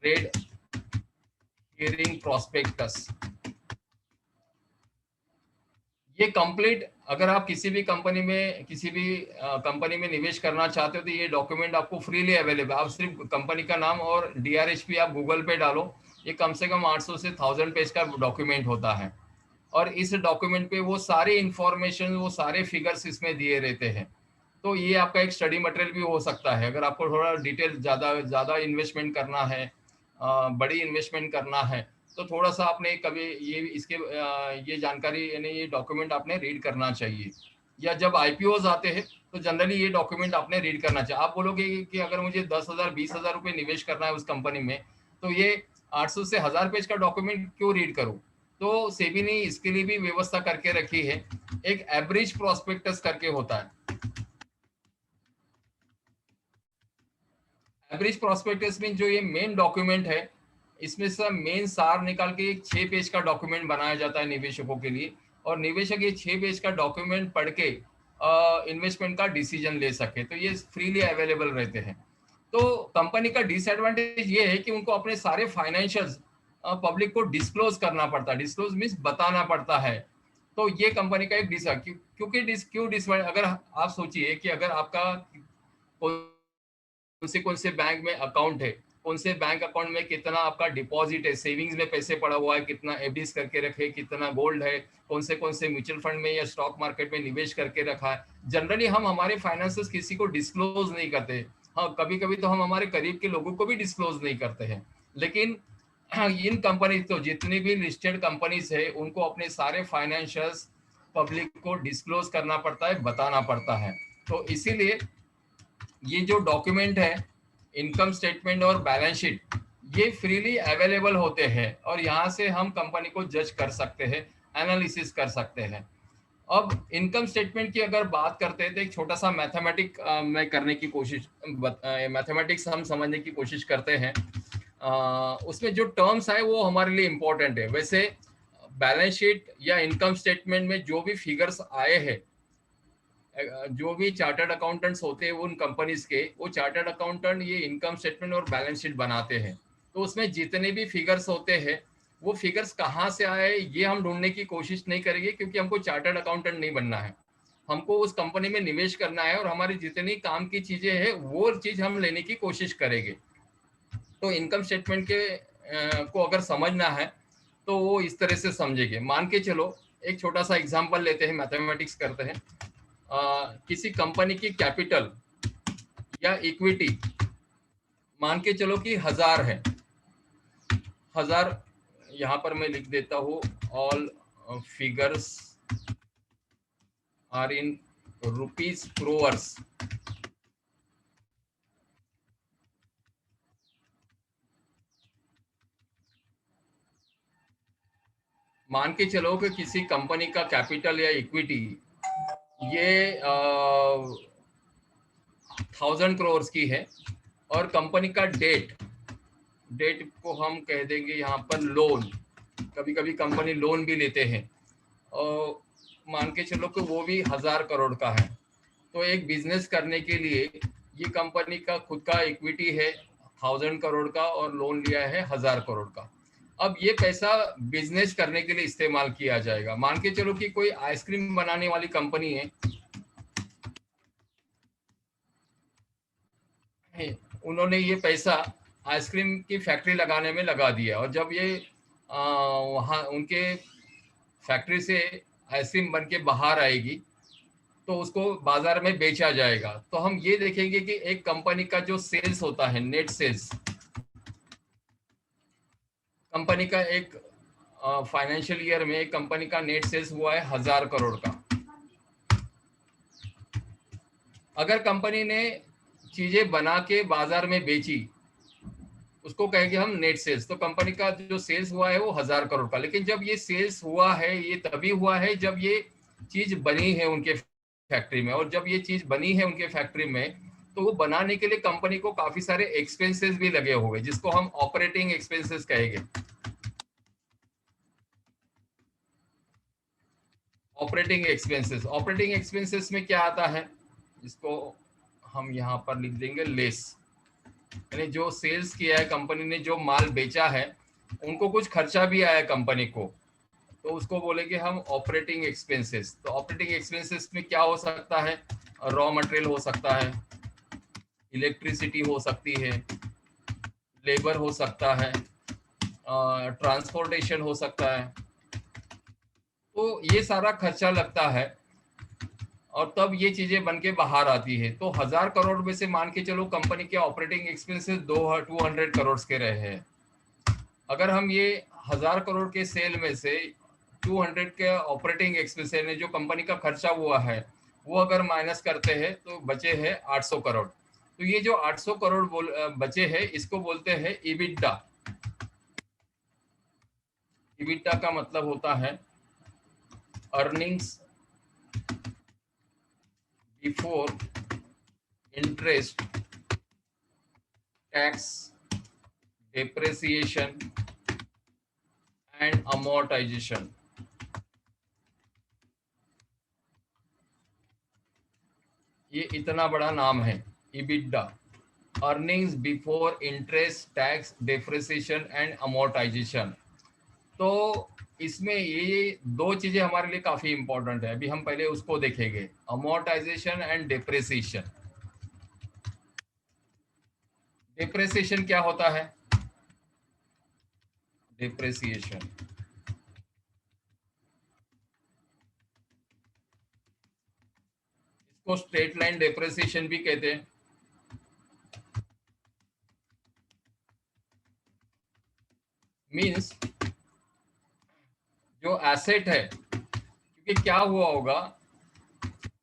रेड हियरिंग प्रोस्पेक्टस। ये कंप्लीट, अगर आप किसी भी कंपनी में निवेश करना चाहते हो तो ये डॉक्यूमेंट आपको फ्रीली अवेलेबल। आप सिर्फ कंपनी का नाम और DRHP आप गूगल पे डालो, ये कम से कम 800 से 1000 पेज का डॉक्यूमेंट होता है। और इस डॉक्यूमेंट पे वो सारी इंफॉर्मेशन, वो सारे फिगर्स इसमें दिए रहते हैं। तो ये आपका एक स्टडी मटेरियल भी हो सकता है, अगर आपको थोड़ा डिटेल ज़्यादा इन्वेस्टमेंट करना है, बड़ी इन्वेस्टमेंट करना है, तो थोड़ा सा आपने कभी ये जानकारी यानी ये डॉक्यूमेंट आपने रीड करना चाहिए। या जब आईपीओज आते हैं तो जनरली ये डॉक्यूमेंट आपने रीड करना चाहिए। आप बोलोगे कि अगर मुझे 10,000 20,000 रुपये निवेश करना है उस कंपनी में, तो ये 800 से 1000 पेज का डॉक्यूमेंट क्यों रीड करूं? तो सेबी ने इसके लिए भी व्यवस्था करके रखी है, एक एवरेज प्रोस्पेक्टस करके होता है। एवरेज प्रोस्पेक्टस में जो ये मेन डॉक्यूमेंट है, इसमें से मेन सार निकाल के एक 6 पेज का डॉक्यूमेंट बनाया जाता है निवेशकों के लिए, और निवेशक ये 6 पेज का डॉक्यूमेंट पढ़ के इन्वेस्टमेंट का डिसीजन ले सके। तो ये फ्रीली अवेलेबल रहते हैं। तो कंपनी का डिसएडवांटेज ये है कि उनको अपने सारे फाइनेंशियल्स पब्लिक को डिस्क्लोज करना पड़ता है। डिस्क्लोज मीन्स बताना पड़ता है। तो ये कंपनी का एक अगर आप सोचिए कि अगर आपका कौन से बैंक में अकाउंट है, कौन से बैंक अकाउंट में कितना आपका डिपॉजिट है, सेविंग्स में पैसे पड़ा हुआ है, कितना एफडीज करके रखे, कितना गोल्ड है, कौन से म्यूचुअल फंड में या स्टॉक मार्केट में निवेश करके रखा है। जनरली हम हमारे फाइनेंसेस किसी को डिस्क्लोज नहीं करते। हाँ, कभी कभी तो हम हमारे करीब के लोगों को भी डिस्क्लोज नहीं करते हैं। लेकिन इन कंपनी, तो जितनी भी लिस्टेड कंपनीज है, उनको अपने सारे फाइनेंशियल्स पब्लिक को डिस्क्लोज करना पड़ता है, बताना पड़ता है। तो इसीलिए ये जो डॉक्यूमेंट है, इनकम स्टेटमेंट और बैलेंस शीट, ये फ्रीली अवेलेबल होते हैं और यहाँ से हम कंपनी को जज कर सकते हैं, एनालिसिस कर सकते हैं। अब इनकम स्टेटमेंट की अगर बात करते हैं तो एक छोटा सा में करने की कोशिश, मैथमेटिक्स हम समझने की कोशिश करते हैं। उसमें जो टर्म्स है वो हमारे लिए इम्पोर्टेंट है। वैसे बैलेंस शीट या इनकम स्टेटमेंट में जो भी फिगर्स आए हैं, जो भी चार्टर्ड अकाउंटेंट्स होते हैं उन कंपनीज के, वो चार्टर्ड अकाउंटेंट ये इनकम स्टेटमेंट और बैलेंस शीट बनाते हैं। तो उसमें जितने भी फिगर्स होते हैं, वो फिगर्स कहाँ से आए ये हम ढूंढने की कोशिश नहीं करेंगे, क्योंकि हमको चार्टर्ड अकाउंटेंट नहीं बनना है। हमको उस कंपनी में निवेश करना है और हमारी जितनी काम की चीजें हैं वो चीज हम लेने की कोशिश करेंगे। तो इनकम स्टेटमेंट को अगर समझना है तो वो इस तरह से समझेंगे। मान के चलो, एक छोटा सा एग्जांपल लेते हैं, मैथमेटिक्स करते हैं। किसी कंपनी की कैपिटल या इक्विटी मान के चलो कि 1000 है। 1000, यहाँ पर मैं लिख देता हूँ, all figures are in rupees crores. मान के चलो कि किसी कंपनी का कैपिटल या इक्विटी ये 1,000 करोड़ की है, और कंपनी का डेट डेट को हम कह देंगे यहाँ पर लोन, कभी कभी कंपनी लोन भी लेते हैं, और मान के चलो कि वो भी 1,000 करोड़ का है। तो एक बिजनेस करने के लिए ये कंपनी का खुद का इक्विटी है 1,000 करोड़ का, और लोन लिया है 1,000 करोड़ का। अब ये पैसा बिजनेस करने के लिए इस्तेमाल किया जाएगा। मान के चलो कि कोई आइसक्रीम बनाने वाली कंपनी है, उन्होंने ये पैसा आइसक्रीम की फैक्ट्री लगाने में लगा दिया, और जब ये वहाँ उनके फैक्ट्री से आइसक्रीम बन के बाहर आएगी तो उसको बाजार में बेचा जाएगा। तो हम ये देखेंगे कि एक कंपनी का जो सेल्स होता है, नेट सेल्स, कंपनी का एक फाइनेंशियल ईयर में एक कंपनी का नेट सेल्स हुआ है 1,000 करोड़ का। अगर कंपनी ने चीजें बना के बाजार में बेची, उसको कहेंगे हम नेट सेल्स। तो कंपनी का जो सेल्स हुआ है वो 1,000 करोड़ का, लेकिन जब ये सेल्स हुआ है ये तभी हुआ है जब ये चीज बनी है उनके फैक्ट्री में, और जब ये चीज बनी है उनके फैक्ट्री में तो वो बनाने के लिए कंपनी को काफी सारे एक्सपेंसेस भी लगे हुए, जिसको हम ऑपरेटिंग एक्सपेंसेस कहेंगे। ऑपरेटिंग एक्सपेंसेस में क्या आता है, इसको हम यहाँ पर लिख देंगे लेस, यानी जो सेल्स किया है कंपनी ने, जो माल बेचा है, उनको कुछ खर्चा भी आया कंपनी को, तो उसको बोलेंगे हम ऑपरेटिंग एक्सपेंसेस। तो ऑपरेटिंग एक्सपेंसेस में क्या हो सकता है, रॉ मटेरियल हो सकता है, इलेक्ट्रिसिटी हो सकती है, लेबर हो सकता है, ट्रांसपोर्टेशन हो सकता है। तो ये सारा खर्चा लगता है, और तब ये चीजें बन के बाहर आती है। तो 1,000 करोड़ में से मान के चलो कंपनी के ऑपरेटिंग एक्सपेंसेस 200 करोड़ के रहे हैं। अगर हम ये 1,000 करोड़ के सेल में से 200 के ऑपरेटिंग एक्सपेंस यानी जो कंपनी का खर्चा हुआ है वो अगर माइनस करते हैं तो बचे हैं 800 करोड़। तो ये जो 800 करोड़ बचे हैं इसको बोलते हैं इबिटा। इबिटा का मतलब होता है earnings before interest, tax, depreciation and amortisation. ये इतना बड़ा नाम है EBITDA, earnings before interest, tax, depreciation and amortisation. तो इसमें ये दो चीजें हमारे लिए काफी इंपॉर्टेंट है, अभी हम पहले उसको देखेंगे, अमोर्टाइजेशन एंड डेप्रिसिएशन। डेप्रिसिएशन क्या होता है, डेप्रिसिएशन इसको स्ट्रेट लाइन डेप्रिसिएशन भी कहते हैं। मींस जो एसेट है, क्योंकि क्या हुआ होगा,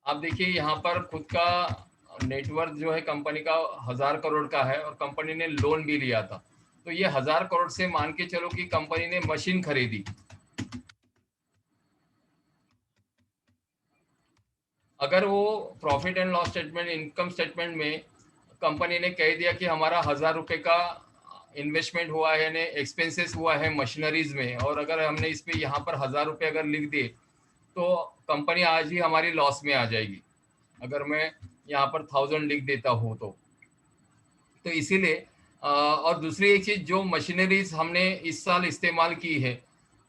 आप देखिए यहाँ पर खुद का नेटवर्थ जो है कंपनी का 1,000 करोड़ का है, और कंपनी ने लोन भी लिया था। तो ये 1,000 करोड़ से मान के चलो कि कंपनी ने मशीन खरीदी। अगर वो profit and loss statement, income statement में कंपनी ने कह दिया कि हमारा 1,000 रुपए का इन्वेस्टमेंट हुआ है, यानी एक्सपेंसेस हुआ है मशीनरीज में, और अगर हमने इस पे यहाँ पर 1,000 रुपए अगर लिख दिए तो कंपनी आज ही हमारी लॉस में आ जाएगी, अगर मैं यहाँ पर 1,000 लिख देता हूँ तो इसीलिए और दूसरी एक चीज, जो मशीनरीज हमने इस साल इस्तेमाल की है,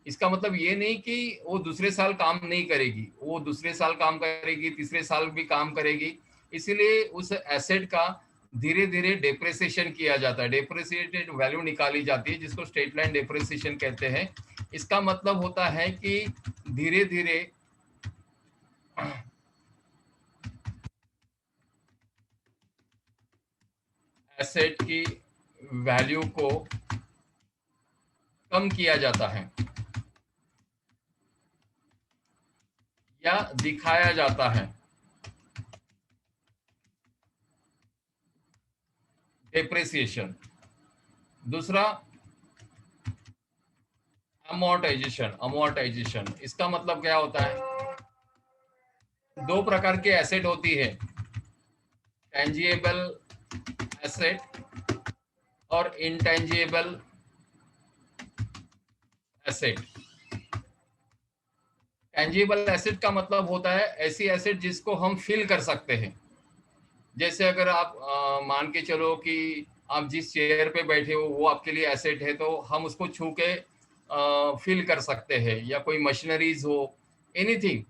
इसका मतलब ये नहीं कि वो दूसरे साल काम नहीं करेगी, वो दूसरे साल काम करेगी, तीसरे साल भी काम करेगी। इसीलिए उस एसेट का धीरे धीरे डेप्रिसिएशन किया जाता है, डेप्रिसिएटेड वैल्यू निकाली जाती है, जिसको स्ट्रेट लाइन डेप्रिसिएशन कहते हैं। इसका मतलब होता है कि धीरे धीरे एसेट की वैल्यू को कम किया जाता है या दिखाया जाता है। डेप्रिसिएशन। दूसरा अमोर्टाइजेशन इसका मतलब क्या होता है? दो प्रकार के एसेट होती है, टेंजिबल एसेट और इंटेंजिबल एसेट। टेंजिबल एसेट का मतलब होता है ऐसी एसेट जिसको हम फील कर सकते हैं। जैसे अगर आप मान के चलो कि आप जिस चेयर पे बैठे हो वो आपके लिए एसेट है, तो हम उसको छू के फील कर सकते हैं, या कोई मशीनरीज हो, एनीथिंग,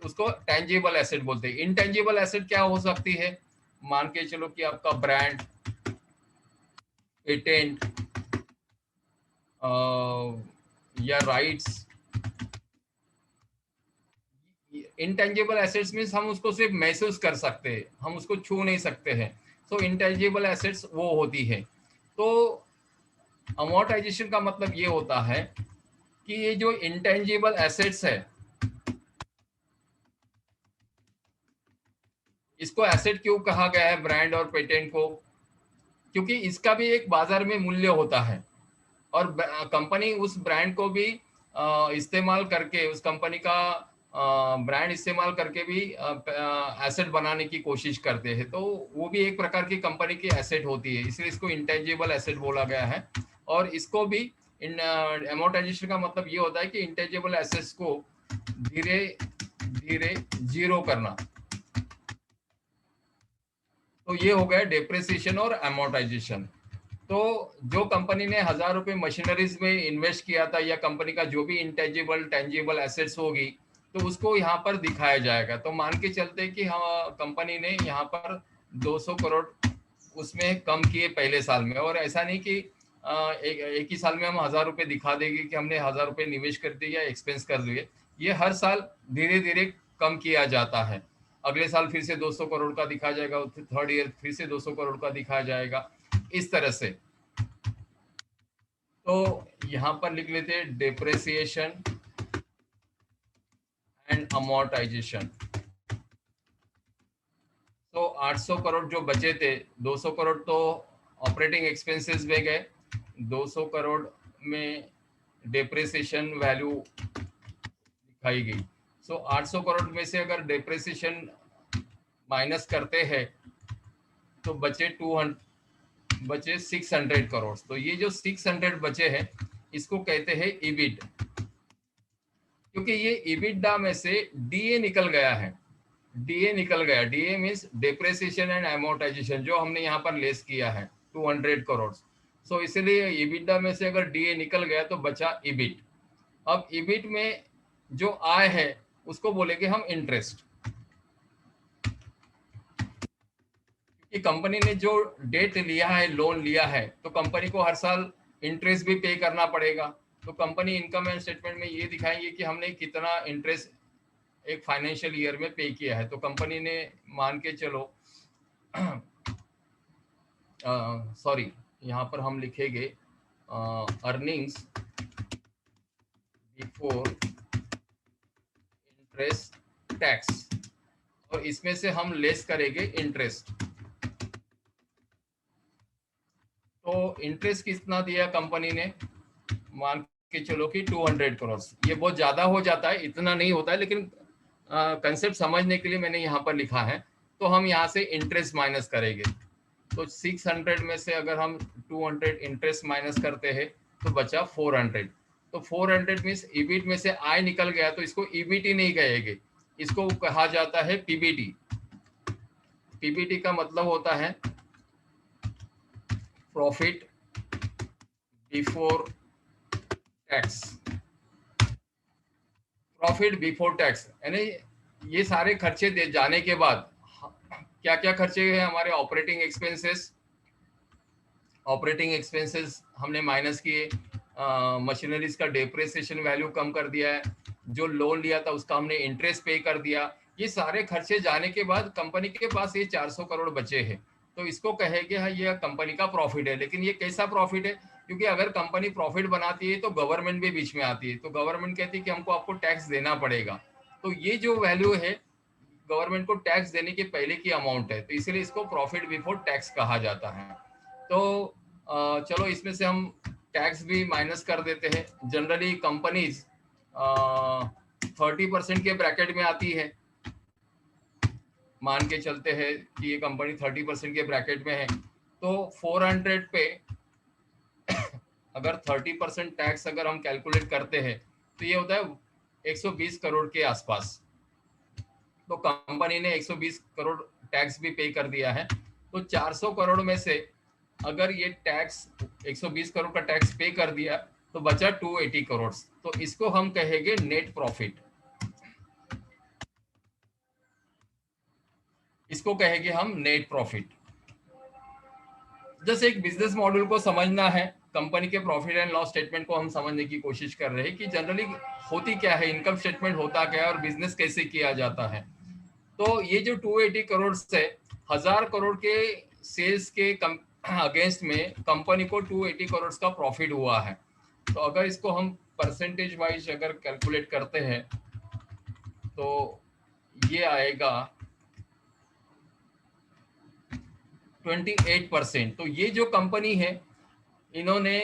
उसको टेंजिबल एसेट बोलते हैं। इनटेंजिबल एसेट क्या हो सकती है? मान के चलो कि आपका ब्रांड, पेटेंट या राइट्स। इंटेंजिबल एसेट्स मीन्स हम उसको सिर्फ महसूस कर सकते हैं, हम उसको छू नहीं सकते हैं। सो इंटेंजिबल एसेट्स वो होती है। तो अमोर्टाइजेशन का मतलब ये होता है कि ये जो इंटेंजिबल एसेट्स है, इसको एसेट क्यों कहा गया है ब्रांड और पेटेंट को? क्योंकि इसका भी एक बाजार में मूल्य होता है, और कंपनी उस ब्रांड को भी इस्तेमाल करके, उस कंपनी का ब्रांड इस्तेमाल करके भी एसेट बनाने की कोशिश करते हैं। तो वो भी एक प्रकार की कंपनी की एसेट होती है, इसलिए इसको इंटेंजिबल एसेट बोला गया है। और इसको भी इन एमोर्टाइजेशन का मतलब ये होता है कि इंटेंजिबल एसेट्स को धीरे धीरे जीरो करना। तो ये हो गया डेप्रिसिएशन और एमोर्टाइजेशन। तो जो कंपनी ने 1,000 रुपए मशीनरीज में इन्वेस्ट किया था, या कंपनी का जो भी इंटेंजिबल टेंजिबल एसेट्स होगी, तो उसको यहाँ पर दिखाया जाएगा। तो मान के चलते कि हाँ, कंपनी ने यहाँ पर 200 करोड़ उसमें कम किए पहले साल में। और ऐसा नहीं कि एक ही साल में हम 1,000 रुपए दिखा देंगे कि हमने 1,000 रुपए निवेश कर दिए या एक्सपेंस कर दिए। ये हर साल धीरे धीरे कम किया जाता है। अगले साल फिर से 200 करोड़ का दिखा जाएगा, थर्ड ईयर फिर से 200 करोड़ का दिखाया जाएगा, इस तरह से। तो यहां पर लिख लेते हैं डेप्रेसिएशन एंड अमोर्टाइजेशन। तो 800 करोड़ जो बचे थे, 200 करोड़ तो ऑपरेटिंग एक्सपेंसेस में गए, 200 करोड़ में डेप्रेसिएशन वैल्यू दिखाई गई। सो 800 करोड़ में से अगर डेप्रेसिएशन माइनस करते हैं तो बचे 600 करोड़। तो ये जो 600 बचे हैं, इसको कहते हैं ईबिट। क्योंकि ये ईबिटडा में से डीए निकल गया है। DA means depreciation and amortisation, जो हमने यहाँ पर लेस किया है 200 करोड़। सो इसलिए ईबिटडा में से अगर डीए निकल गया तो बचा ईबिट। अब ईबिट में जो आय है उसको बोलेंगे हम इंटरेस्ट। कि कंपनी ने जो डेट लिया है, लोन लिया है, तो कंपनी को हर साल इंटरेस्ट भी पे करना पड़ेगा। तो कंपनी इनकम एंड स्टेटमेंट में ये दिखाएंगे कि हमने कितना इंटरेस्ट एक फाइनेंशियल ईयर में पे किया है। तो कंपनी ने मान के चलो सॉरी, यहाँ पर हम लिखेंगे अर्निंग्स बिफोर इंटरेस्ट टैक्स, और इसमें से हम लेस करेंगे इंटरेस्ट। तो इंटरेस्ट कितना दिया कंपनी ने? मान के चलो कि 200 करोड़। ये बहुत ज्यादा हो जाता है, इतना नहीं होता है, लेकिन कंसेप्ट समझने के लिए मैंने यहाँ पर लिखा है। तो हम यहाँ से इंटरेस्ट माइनस करेंगे। तो 600 में से अगर हम 200 इंटरेस्ट माइनस करते हैं तो बचा 400। तो 400 मीन्स ईबिट में से आय निकल गया, तो इसको ईबीटी नहीं कहेंगे, इसको कहा जाता है पीबीटी। पीबीटी का मतलब होता है profit before tax. Profit before tax यानी ये सारे खर्चे दे जाने के बाद क्या क्या खर्चे हैं हमारे? ऑपरेटिंग एक्सपेंसेस हमने माइनस किए, मशीनरीज का डेप्रिसिएशन वैल्यू कम कर दिया है, जो लोन लिया था उसका हमने इंटरेस्ट पे कर दिया। ये सारे खर्चे जाने के बाद कंपनी के पास ये 400 करोड़ बचे हैं। तो इसको कहेंगे हाँ, ये कंपनी का प्रॉफिट है। लेकिन ये कैसा प्रॉफिट है? क्योंकि अगर कंपनी प्रॉफिट बनाती है तो गवर्नमेंट भी बीच में आती है, तो गवर्नमेंट कहती है कि हमको आपको टैक्स देना पड़ेगा। तो ये जो वैल्यू है गवर्नमेंट को टैक्स देने के पहले की अमाउंट है, तो इसलिए इसको प्रॉफिट बिफोर टैक्स कहा जाता है। तो चलो इसमें से हम टैक्स भी माइनस कर देते हैं। जनरली कंपनीज 30% के ब्रैकेट में आती है, मान के चलते हैं कि ये कंपनी 30% के ब्रैकेट में है, तो 400 पे अगर 30% टैक्स अगर हम कैलकुलेट करते हैं तो ये होता है 120 करोड़ के आसपास। तो कंपनी ने 120 करोड़ टैक्स भी पे कर दिया है। तो 400 करोड़ में से अगर ये टैक्स 120 करोड़ का टैक्स पे कर दिया तो बचा 280 करोड़। तो इसको हम कहेंगे नेट प्रॉफिट, इसको कहेंगे हम नेट प्रॉफिट। जैसे एक बिजनेस मॉडल को समझना है, कंपनी के प्रॉफिट एंड लॉस स्टेटमेंट को हम समझने की कोशिश कर रहे हैं कि जनरली होती क्या है, इनकम स्टेटमेंट होता क्या है और बिजनेस कैसे किया जाता है। तो ये जो 280 करोड़ से 1000 करोड़ के सेल्स के अगेंस्ट में कंपनी को 280 करोड़ का प्रॉफिट हुआ है। तो अगर इसको हम परसेंटेज वाइज अगर कैलकुलेट करते हैं तो ये आएगा 28%। तो ये जो कंपनी है, इन्होंने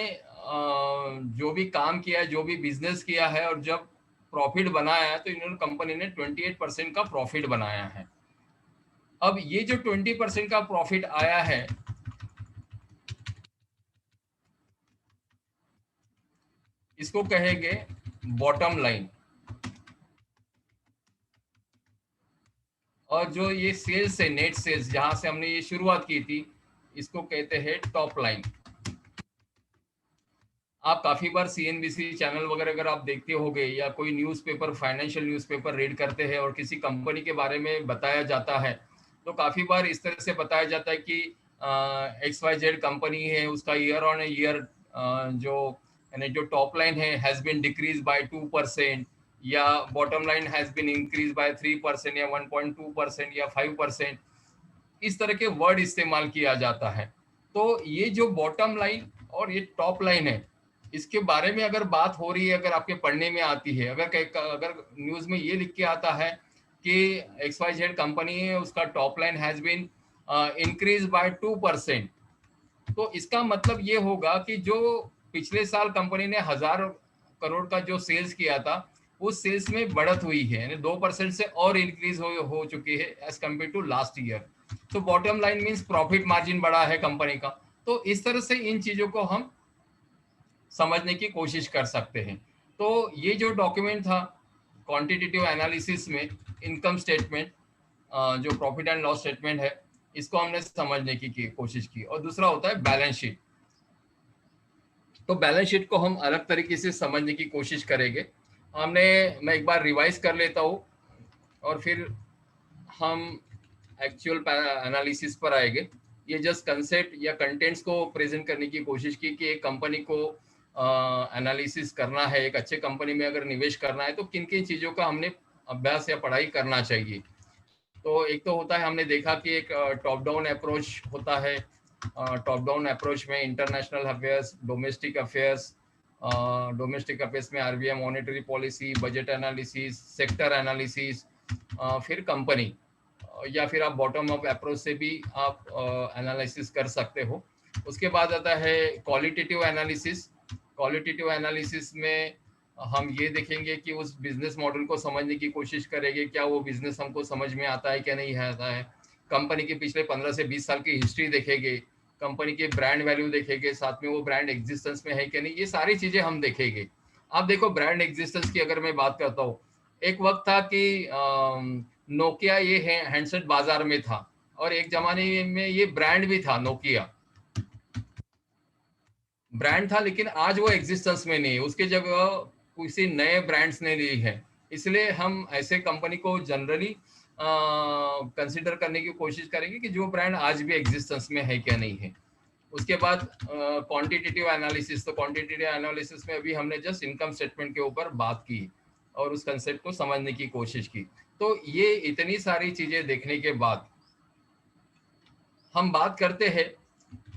जो भी काम किया, जो भी बिजनेस किया है और जब प्रॉफिट बनाया है तो इन्होंने कंपनी ने 28% का प्रॉफिट बनाया है। अब ये जो 20% का प्रॉफिट आया है, इसको कहेंगे बॉटम लाइन। और जो ये सेल्स है, नेट सेल्स, जहां से हमने ये शुरुआत की थी, इसको कहते हैं टॉप लाइन। आप काफी बार सीएनबीसी चैनल वगैरह अगर आप देखते होंगे या कोई न्यूज़पेपर, फाइनेंशियल न्यूज़पेपर रीड करते हैं और किसी कंपनी के बारे में बताया जाता है, तो काफी बार इस तरह से बताया जाता है कि XYZ कंपनी है, उसका ईयर ऑन ईयर जो यानी जो टॉप लाइन है हैज बीन डिक्रीज बाय 2%, या bottom line has been increase by 3% या 1.2% या 5%। इस तरह के वर्ड इस्तेमाल किया जाता है। तो ये जो बॉटम लाइन और ये टॉप लाइन है, इसके बारे में अगर बात हो रही है, अगर आपके पढ़ने में आती है, अगर न्यूज में ये लिख के आता है कि XYZ कंपनी है, उसका top line has been increase by 2%, तो इसका मतलब ये होगा कि जो पिछले साल कंपनी ने 1000 करोड़ का जो सेल्स किया था, उस सेल्स में बढ़त हुई है, यानी 2% से और इंक्रीज हो चुकी है as compare to last year. तो bottom line means profit margin बढ़ा है कंपनी का। तो इस तरह से इन चीजों को हम समझने की कोशिश कर सकते हैं। तो ये जो डॉक्यूमेंट था क्वांटिटेटिव एनालिसिस में, इनकम स्टेटमेंट, जो प्रॉफिट एंड लॉस स्टेटमेंट है, इसको हमने समझने की कोशिश की। और दूसरा होता है बैलेंस शीट। तो बैलेंस शीट को हम अलग तरीके से समझने की कोशिश करेंगे। मैं एक बार रिवाइज कर लेता हूँ और फिर हम एक्चुअल एनालिसिस पर आएंगे। ये जस्ट कंसेप्ट या कंटेंट्स को प्रेजेंट करने की कोशिश की कि एक कंपनी को एनालिसिस करना है, एक अच्छे कंपनी में अगर निवेश करना है तो किन किन चीज़ों का हमने अभ्यास या पढ़ाई करना चाहिए। तो एक तो होता है, हमने देखा कि एक टॉप डाउन अप्रोच होता है। टॉप डाउन अप्रोच में इंटरनेशनल अफेयर्स, डोमेस्टिक अफेयर्स में RBI monetary policy, budget analysis, sector analysis, फिर कंपनी, या फिर आप बॉटम अप अप्रोच से भी आप एनालिसिस कर सकते हो। उसके बाद आता है क्वालिटेटिव एनालिसिस। क्वालिटेटिव एनालिसिस में हम ये देखेंगे कि उस बिजनेस मॉडल को समझने की कोशिश करेंगे, क्या वो बिजनेस हमको समझ में आता है क्या नहीं आता है। कंपनी के पिछले 15 से 20 साल की हिस्ट्री देखेंगे, कंपनी के ब्रांड वैल्यू देखेंगे, साथ में वो ब्रांड एग्जिस्टेंस में है क्या नहीं, ये सारी चीजें हम देखेंगे। आप देखो, ब्रांड एग्जिस्टेंस की अगर मैं बात करता हूँ, एक वक्त था कि नोकिया ये हैंडसेट बाजार में था और एक जमाने में ये ब्रांड भी था, नोकिया ब्रांड था, लेकिन आज वो एग्जिस्टेंस में नहीं है, उसके जगह किसी नए ब्रांड्स ने ली है। इसलिए हम ऐसे कंपनी को जनरली कंसिडर करने की कोशिश करेंगे कि जो ब्रांड आज भी एग्जिस्टेंस में है क्या नहीं है। उसके बाद क्वांटिटेटिव एनालिसिस। तो क्वांटिटेटिव एनालिसिस में अभी हमने जस्ट इनकम स्टेटमेंट के ऊपर बात की और उस कंसेप्ट को समझने की कोशिश की। तो ये इतनी सारी चीजें देखने के बाद हम बात करते हैं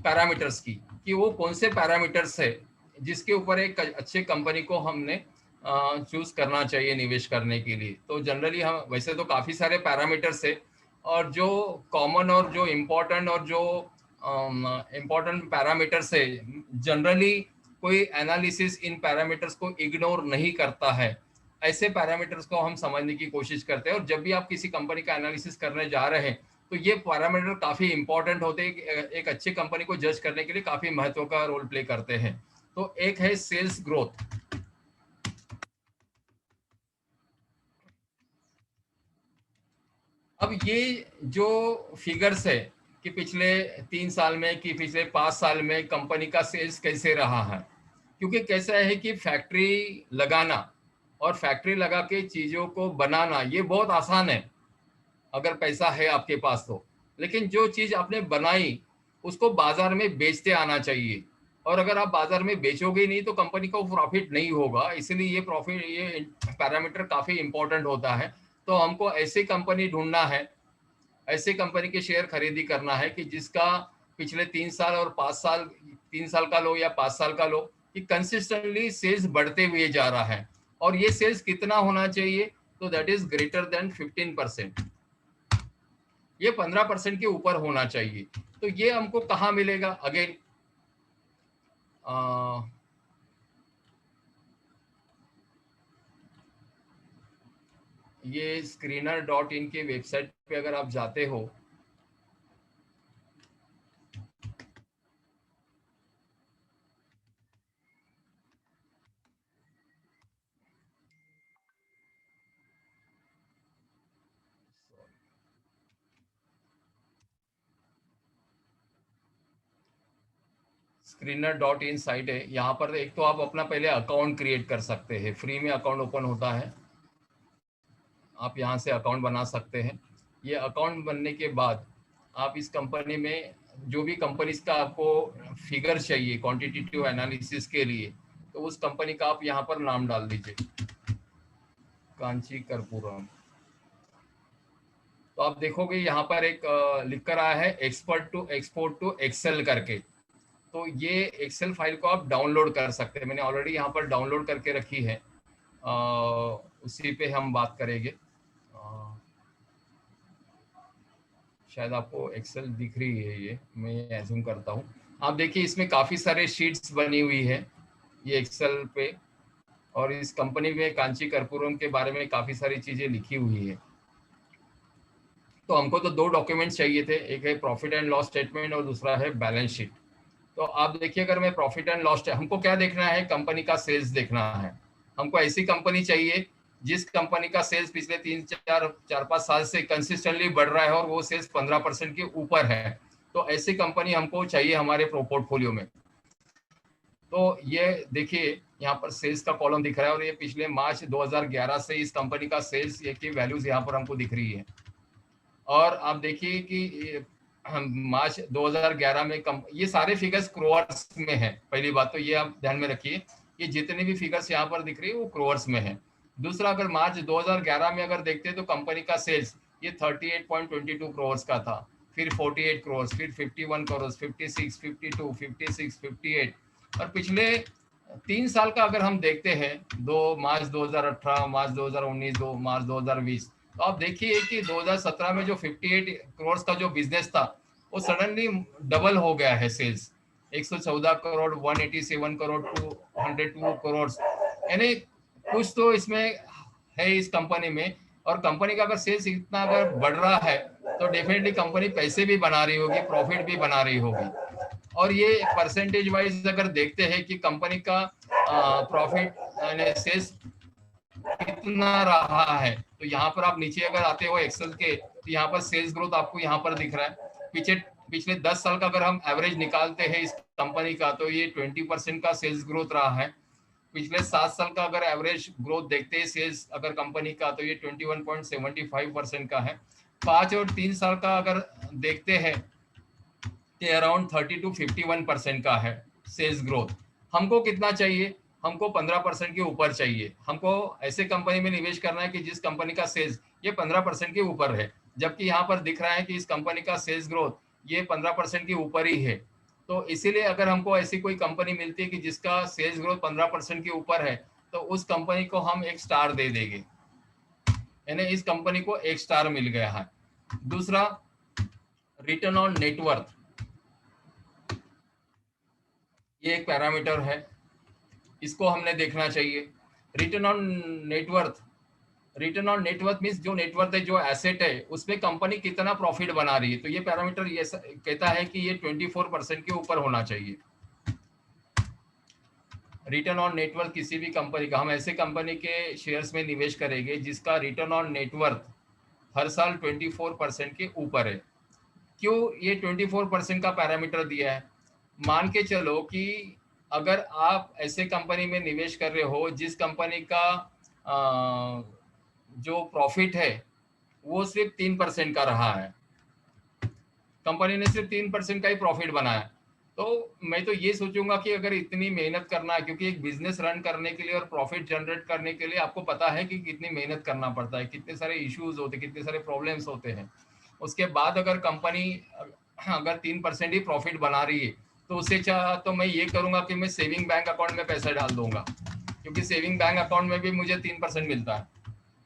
पैरामीटर्स की, कि वो कौन से पैरामीटर्स है जिसके ऊपर एक अच्छे कंपनी को हमने चूज करना चाहिए निवेश करने के लिए। तो जनरली हम वैसे तो काफी सारे पैरामीटर्स है, और जो कॉमन और जो इम्पोर्टेंट और जो इम्पोर्टेंट पैरामीटर्स है, जनरली कोई एनालिसिस इन पैरामीटर्स को इग्नोर नहीं करता है, ऐसे पैरामीटर्स को हम समझने की कोशिश करते हैं। और जब भी आप किसी कंपनी का एनालिसिस करने जा रहे हैं तो ये पैरामीटर काफी इंपॉर्टेंट होते हैं, एक अच्छी कंपनी को जज करने के लिए काफी महत्व का रोल प्ले करते हैं। तो एक है सेल्स ग्रोथ। अब ये जो फिगर्स है कि पिछले 3 साल में कि पिछले 5 साल में कंपनी का सेल्स कैसे रहा है, क्योंकि कैसा है कि फैक्ट्री लगाना और फैक्ट्री लगा के चीजों को बनाना ये बहुत आसान है अगर पैसा है आपके पास तो, लेकिन जो चीज आपने बनाई उसको बाजार में बेचते आना चाहिए। और अगर आप बाजार में बेचोगे नहीं तो कंपनी को प्रॉफिट नहीं होगा, इसलिए ये पैरामीटर काफी इंपॉर्टेंट होता है। तो हमको ऐसी कंपनी ढूंढना है, ऐसे कंपनी के शेयर खरीदी करना है कि जिसका पिछले 3 साल और 5 साल, 3 साल का लो या 5 साल का लो, कि कंसिस्टेंटली सेल्स बढ़ते हुए जा रहा है। और ये सेल्स कितना होना चाहिए, तो दैट इज ग्रेटर देन 15%, ये 15% के ऊपर होना चाहिए। तो ये हमको कहाँ मिलेगा? अगेन ये screener.in के वेबसाइट पे अगर आप जाते हो screener.in साइट है, यहाँ पर एक तो आप अपना पहले अकाउंट क्रिएट कर सकते हैं, फ्री में अकाउंट ओपन होता है, आप यहाँ से अकाउंट बना सकते हैं। ये अकाउंट बनने के बाद आप इस कंपनी में जो भी कंपनीज का आपको फिगर चाहिए क्वांटिटेटिव एनालिसिस के लिए, तो उस कंपनी का आप यहाँ पर नाम डाल दीजिए, कांची कर्पूरम। तो आप देखोगे यहाँ पर एक लिख कर आया है expert to export to Excel करके। तो ये एक्सेल फाइल को आप डाउनलोड कर सकते हैं, मैंने ऑलरेडी यहाँ पर डाउनलोड करके रखी है, उसी पे हम बात करेंगे। शायद आपको एक्सेल दिख रही है, ये मैं एज्यूम करता हूँ। आप देखिए इसमें काफ़ी सारे शीट्स बनी हुई है ये एक्सेल पे, और इस कंपनी में कांची कर्पूरम के बारे में काफ़ी सारी चीज़ें लिखी हुई है। तो हमको तो 2 डॉक्यूमेंट्स चाहिए थे, एक है प्रॉफिट एंड लॉस स्टेटमेंट और दूसरा है बैलेंस शीट। तो आप देखिए, अगर मैं प्रॉफिट एंड लॉस, हमको क्या देखना है, कंपनी का सेल्स देखना है। हमको ऐसी कंपनी चाहिए जिस कंपनी का सेल्स पिछले 3-4-5 साल से कंसिस्टेंटली बढ़ रहा है और वो सेल्स 15% के ऊपर है। तो ऐसी कंपनी हमको चाहिए हमारे पोर्टफोलियो में। तो ये देखिए यहाँ पर सेल्स का कॉलम दिख रहा है और ये पिछले मार्च 2011 से इस कंपनी का सेल्स की वैल्यूज यहाँ पर हमको दिख रही है। और आप देखिए कि मार्च 2011 में ये सारे फिगर्स क्रोअर्स में है। पहली बात तो ये आप ध्यान में रखिए, ये जितने भी फिगर्स यहाँ पर दिख रही है वो क्रोअर्स में है। दूसरा, अगर मार्च 2011 में अगर देखते हैं तो कंपनी का सेल्स ये 38.22 करोड़ का था, फिर 48 करोड़, फिर 51 करोड़, 56, 52, 56, 58। और पिछले 3 साल का अगर हम देखते हैं, मार्च 2018, मार्च 2019, मार्च 2020, तो आप देखिए कि 2017 में जो 58 करोड़ का जो बिजनेस था वो सडनली डबल हो गया है सेल्स, 114 करोड़, 187 करोड़, 202 करोड़। यानी कुछ तो इसमें है इस कंपनी में। और कंपनी का अगर सेल्स इतना अगर बढ़ रहा है तो डेफिनेटली कंपनी पैसे भी बना रही होगी, प्रॉफिट भी बना रही होगी। और ये परसेंटेज वाइज अगर देखते हैं कि कंपनी का प्रॉफिट यानी सेल्स कितना रहा है, तो यहाँ पर आप नीचे अगर आते हो एक्सेल के, तो यहाँ पर सेल्स ग्रोथ आपको यहाँ पर दिख रहा है। पिछले 10 साल का अगर हम एवरेज निकालते हैं इस कंपनी का, तो ये 20% का सेल्स ग्रोथ रहा है। पिछले 7 साल का अगर एवरेज ग्रोथ देखते हैं सेल्स अगर कंपनी का, तो ये 21.75% का है। 5 और 3 साल का अगर देखते हैं कि अराउंड 30 to 51% का है सेल्स ग्रोथ। हमको कितना चाहिए? हमको 15% के ऊपर चाहिए। हमको ऐसे कंपनी में निवेश करना है कि जिस कंपनी का सेल्स ये 15% के ऊपर है, जबकि यहाँ पर दिख रहा है कि इस कंपनी का सेल्स ग्रोथ ये 15% के ऊपर ही है। तो इसीलिए अगर हमको ऐसी कोई कंपनी मिलती है कि जिसका सेल्स ग्रोथ 15% के ऊपर है, तो उस कंपनी को हम 1 स्टार दे देंगे, यानी इस कंपनी को 1 स्टार मिल गया है। दूसरा, रिटर्न ऑन नेटवर्थ, ये एक पैरामीटर है। इसको हमने देखना चाहिए। Return on net worth, return on net worth means जो नेटवर्थ है, जो एसेट है, उसमें कंपनी कितना प्रॉफिट बना रही है। तो ये पैरामीटर ये कहता है कि ये 24% के ऊपर होना चाहिए। रिटर्न ऑन नेटवर्थ किसी भी कंपनी का, हम ऐसे कंपनी के शेयर्स में निवेश करेंगे जिसका रिटर्न ऑन नेटवर्थ हर साल 24% के ऊपर है। क्यों ये 24% का पैरामीटर दिया है? मान के चलो कि अगर आप ऐसे कंपनी में निवेश कर रहे हो जिस कंपनी का जो प्रॉफिट है वो सिर्फ 3% का रहा है, कंपनी ने सिर्फ 3% का ही प्रॉफिट बनाया, तो मैं तो ये सोचूंगा कि अगर इतनी मेहनत करना है, क्योंकि एक बिजनेस रन करने के लिए और प्रॉफिट जनरेट करने के लिए आपको पता है कि कितनी मेहनत करना पड़ता है, कितने सारे इश्यूज होते हैं, कितने सारे प्रॉब्लम्स होते हैं। उसके बाद अगर कंपनी अगर 3% ही प्रॉफिट बना रही है, तो उससे अच्छा तो मैं ये करूंगा कि मैं सेविंग बैंक अकाउंट में पैसा डाल दूंगा, क्योंकि सेविंग बैंक अकाउंट में भी मुझे 3% मिलता है।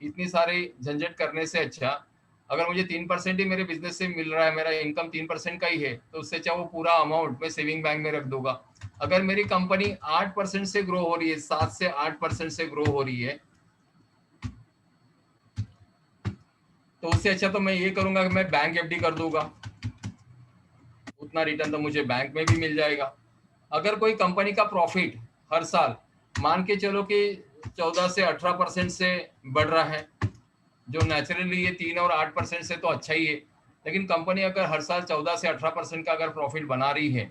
इतनी सारी झंझट करने से अच्छा अगर मुझे 3% ही मेरे बिजनेस से मिल रहा है, मेरा इनकम 3% का ही है, तो उससे अच्छा वो पूरा अमाउंट मैं सेविंग बैंक में रख दूंगा। अगर मेरी कंपनी 8% से ग्रो हो रही है, 7 से 8% से ग्रो हो रही है, तो उससे अच्छा तो मैं ये करूंगा कि मैं बैंक एफडी कर दूंगा, उतना रिटर्न तो मुझे बैंक में भी मिल जाएगा। अगर कोई कंपनी का प्रॉफिट हर साल मान के चलो कि 14 से 18% से बढ़ रहा है, जो नेचुरली ये 3 और 8% से तो अच्छा ही है, लेकिन कंपनी अगर हर साल 14 से 18% का अगर प्रॉफिट बना रही है,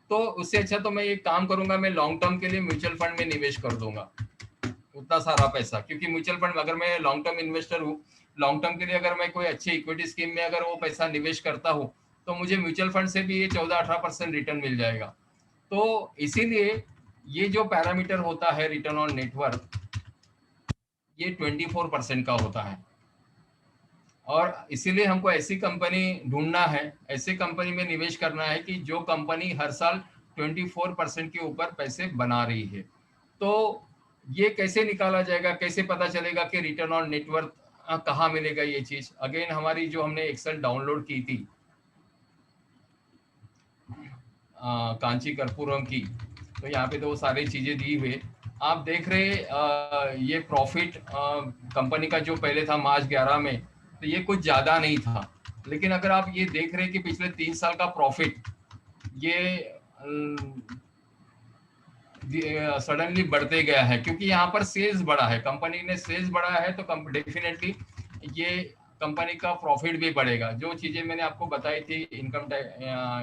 तो उससे अच्छा तो मैं एक काम करूंगा, मैं लॉन्ग टर्म के लिए म्यूचुअल फंड में निवेश कर दूंगा उतना सारा पैसा। क्योंकि म्यूचुअल फंड अगर मैं लॉन्ग टर्म इन्वेस्टर हूँ, लॉन्ग टर्म के लिए अगर मैं कोई अच्छी इक्विटी स्कीम में अगर वो पैसा निवेश करता हूँ, तो मुझे म्यूचुअल फंड से भी ये 14-18% रिटर्न मिल जाएगा। तो इसीलिए ये जो पैरामीटर होता है रिटर्न ऑन नेटवर्थ, ये 24% का होता है। और इसीलिए हमको ऐसी कंपनी ढूंढना है, ऐसी कंपनी में निवेश करना है कि जो कंपनी हर साल 24% के ऊपर पैसे बना रही है। तो ये कैसे निकाला जाएगा, कैसे पता चलेगा कि रिटर्न ऑन नेटवर्थ कहाँ मिलेगा? ये चीज अगेन हमारी जो हमने एक्सेल डाउनलोड की थी कांची कर्पूरम की, तो यहाँ पे तो वो सारी चीजें दी हुई। आप देख रहे ये प्रॉफिट कंपनी का जो पहले था मार्च 11 में, तो ये कुछ ज्यादा नहीं था, लेकिन अगर आप ये देख रहे हैं कि पिछले 3 साल का प्रॉफिट ये सडनली बढ़ते गया है, क्योंकि यहाँ पर सेल्स बढ़ा है, कंपनी ने सेल्स बढ़ा है, तो डेफिनेटली ये कंपनी का प्रॉफिट भी बढ़ेगा। जो चीजें मैंने आपको बताई थी इनकम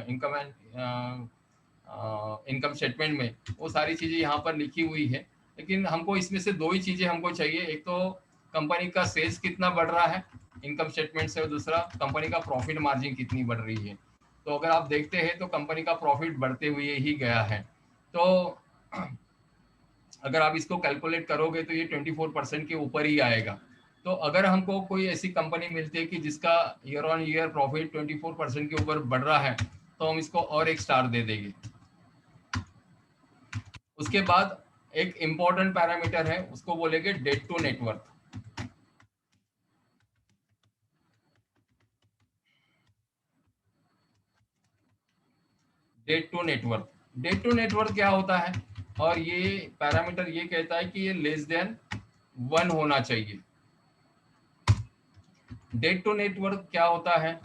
इनकम इनकम स्टेटमेंट में, वो सारी चीजें यहाँ पर लिखी हुई है। लेकिन हमको इसमें से दो ही चीजें हमको चाहिए, एक तो कंपनी का सेल्स कितना बढ़ रहा है इनकम स्टेटमेंट से, और दूसरा कंपनी का प्रॉफिट मार्जिन कितनी बढ़ रही है। तो अगर आप देखते हैं तो कंपनी का प्रॉफिट बढ़ते हुए ही गया है। तो अगर आप इसको कैलकुलेट करोगे तो ये 24% के ऊपर ही आएगा। तो अगर हमको कोई ऐसी कंपनी मिलती है कि जिसका ईयर ऑन ईयर प्रॉफिट 24% के ऊपर बढ़ रहा है, तो हम इसको और एक स्टार दे देंगे। उसके बाद एक इंपॉर्टेंट पैरामीटर है, उसको बोलेंगे debt to net worth. Debt to net worth, debt to net worth क्या होता है? और ये पैरामीटर ये कहता है कि ये लेस देन 1 होना चाहिए। डेट टू नेटवर्थ क्या होता है?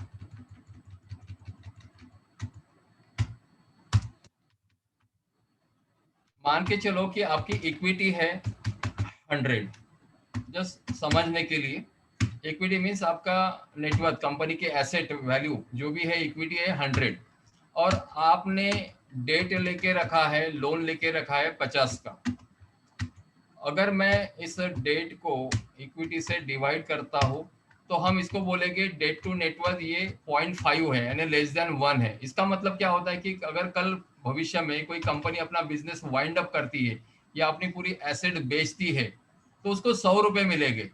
मान के चलो कि आपकी इक्विटी है 100, जस्ट समझने के लिए, इक्विटी मीन्स आपका नेटवर्थ, कंपनी के एसेट वैल्यू जो भी है, इक्विटी है 100, और आपने डेट लेके रखा है, लोन लेके रखा है 50 का। अगर मैं इस डेट को इक्विटी से डिवाइड करता हूँ, तो हम इसको बोलेंगे डेट टू नेटवर्थ ये 0.5 है, यानी लेस देन 1 है। इसका मतलब क्या होता है कि अगर कल भविष्य में कोई कंपनी अपना बिजनेस वाइंड अप करती है या अपनी पूरी एसेट बेचती है, तो उसको 100 रुपए मिलेंगे।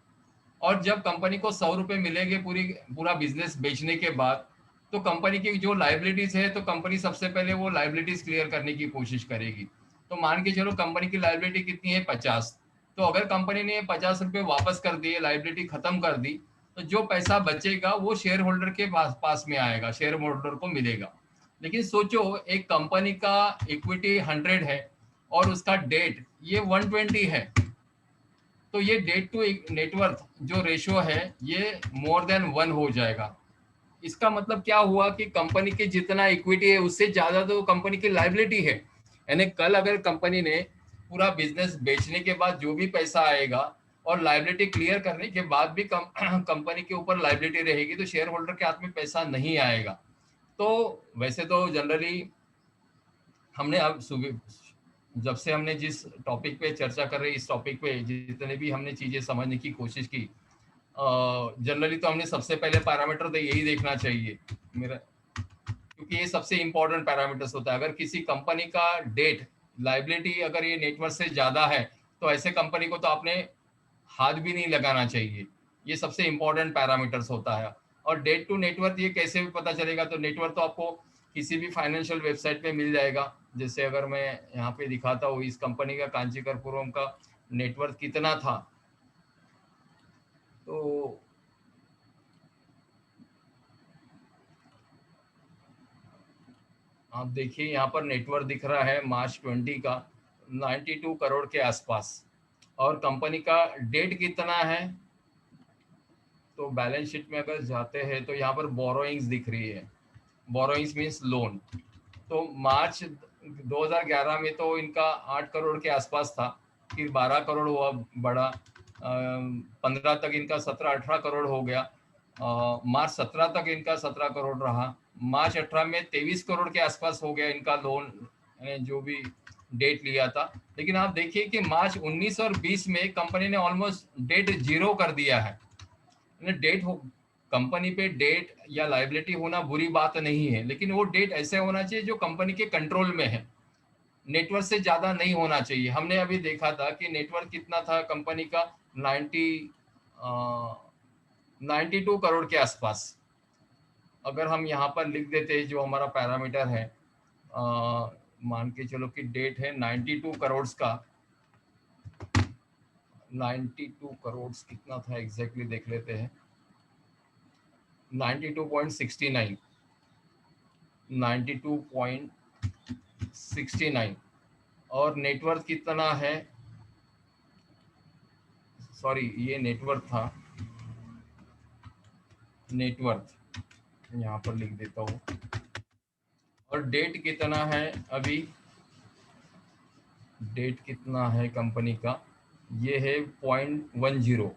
और जब कंपनी को 100 रुपए मिलेंगे पूरा बिजनेस बेचने के बाद, तो कंपनी की जो लाइबिलिटीज है, तो कंपनी सबसे पहले वो लाइबिलिटीज क्लियर करने की कोशिश करेगी। तो मान के चलो कंपनी की लाइबिलिटी कितनी है 50, तो अगर कंपनी ने 50 रुपए वापस कर दिए, लाइबिलिटी खत्म कर दी, तो जो पैसा बचेगा वो शेयर होल्डर के पास में आएगा, शेयर होल्डर को मिलेगा। लेकिन सोचो एक कंपनी का इक्विटी 100 है और उसका डेट ये 120 है, तो ये डेट टू नेटवर्थ जो रेशियो है ये मोर देन 1 हो जाएगा। इसका मतलब क्या हुआ कि कंपनी की जितना इक्विटी है उससे ज्यादा तो कंपनी की लाइबिलिटी है। यानी कल अगर कंपनी ने पूरा बिजनेस बेचने के बाद जो भी पैसा आएगा और लाइबिलिटी क्लियर करने के बाद भी कंपनी के ऊपर लाइबिलिटी रहेगी, तो शेयर होल्डर के हाथ में पैसा नहीं आएगा। तो वैसे तो जनरली हमने अब जब से हमने जिस टॉपिक पे चर्चा कर रहे हैं, इस टॉपिक पे जितने भी हमने चीजें समझने की कोशिश की, जनरली तो हमने सबसे पहले पैरामीटर तो यही देखना चाहिए मेरा, क्योंकि ये सबसे इंपॉर्टेंट पैरामीटर्स होता है। अगर किसी कंपनी का डेट लाइबिलिटी अगर ये नेटवर्थ से ज्यादा है, तो ऐसे कंपनी को तो आपने हाथ भी नहीं लगाना चाहिए। ये सबसे इंपॉर्टेंट पैरामीटर्स होता है। और डेट टू नेटवर्थ ये कैसे भी पता चलेगा, तो नेटवर्थ तो आपको किसी भी फाइनेंशियल वेबसाइट पे मिल जाएगा। जैसे अगर मैं यहाँ पे दिखाता हूँ इस कंपनी का कांची कर्पूरम का नेटवर्थ कितना था, तो आप देखिए यहाँ पर नेटवर्थ दिख रहा है मार्च 20 का 92 करोड़ के आसपास। और कंपनी का डेट कितना है, तो बैलेंस शीट में अगर जाते हैं तो यहाँ पर बोरोइंग्स दिख रही है। Borrowings means loan. तो मार्च 2011 में तो इनका 8 करोड़ के आसपास था, फिर 12 करोड़ हुआ, बढ़ा 15 तक इनका 17-18 करोड़ हो गया। मार्च 17 तक इनका 17 करोड़ रहा। मार्च 18 में 23 करोड़ के आसपास हो गया इनका लोन, जो भी डेट लिया था। लेकिन आप देखिए कि मार्च 19 और 20 में कंपनी ने ऑलमोस्ट डेट जीरो कर दिया है। डेट हो, कंपनी पे डेट या लाइबिलिटी होना बुरी बात नहीं है, लेकिन वो डेट ऐसे होना चाहिए जो कंपनी के कंट्रोल में है, नेटवर्थ से ज्यादा नहीं होना चाहिए। हमने अभी देखा था कि नेटवर्थ कितना था कंपनी का, 92 करोड़ के आसपास। अगर हम यहाँ पर लिख देते हैं जो हमारा पैरामीटर है, मान के चलो कि डेट है 92 करोड़ का, 92 करोड़ कितना था एग्जैक्टली देख लेते हैं, 92.69, 92.69। और नेटवर्थ कितना है, सॉरी ये नेटवर्थ था, नेटवर्थ यहाँ पर लिख देता हूँ। और डेट कितना है अभी, डेट कितना है कंपनी का, ये है 0.10।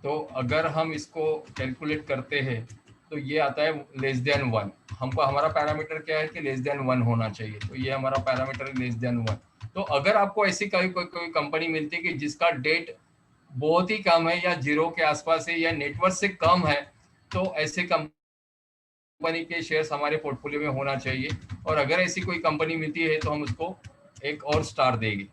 तो अगर हम इसको कैलकुलेट करते हैं तो ये आता है लेस देन 1। हमको हमारा पैरामीटर क्या है कि लेस देन 1 होना चाहिए, तो ये हमारा पैरामीटर लेस देन 1। तो अगर आपको ऐसी कोई कंपनी मिलती है कि जिसका डेट बहुत ही कम है या जीरो के आसपास है या नेटवर्थ से कम है, तो ऐसे कंपनी के शेयर्स हमारे पोर्टफोलियो में होना चाहिए। और अगर ऐसी कोई कंपनी मिलती है तो हम उसको एक और स्टार देंगे।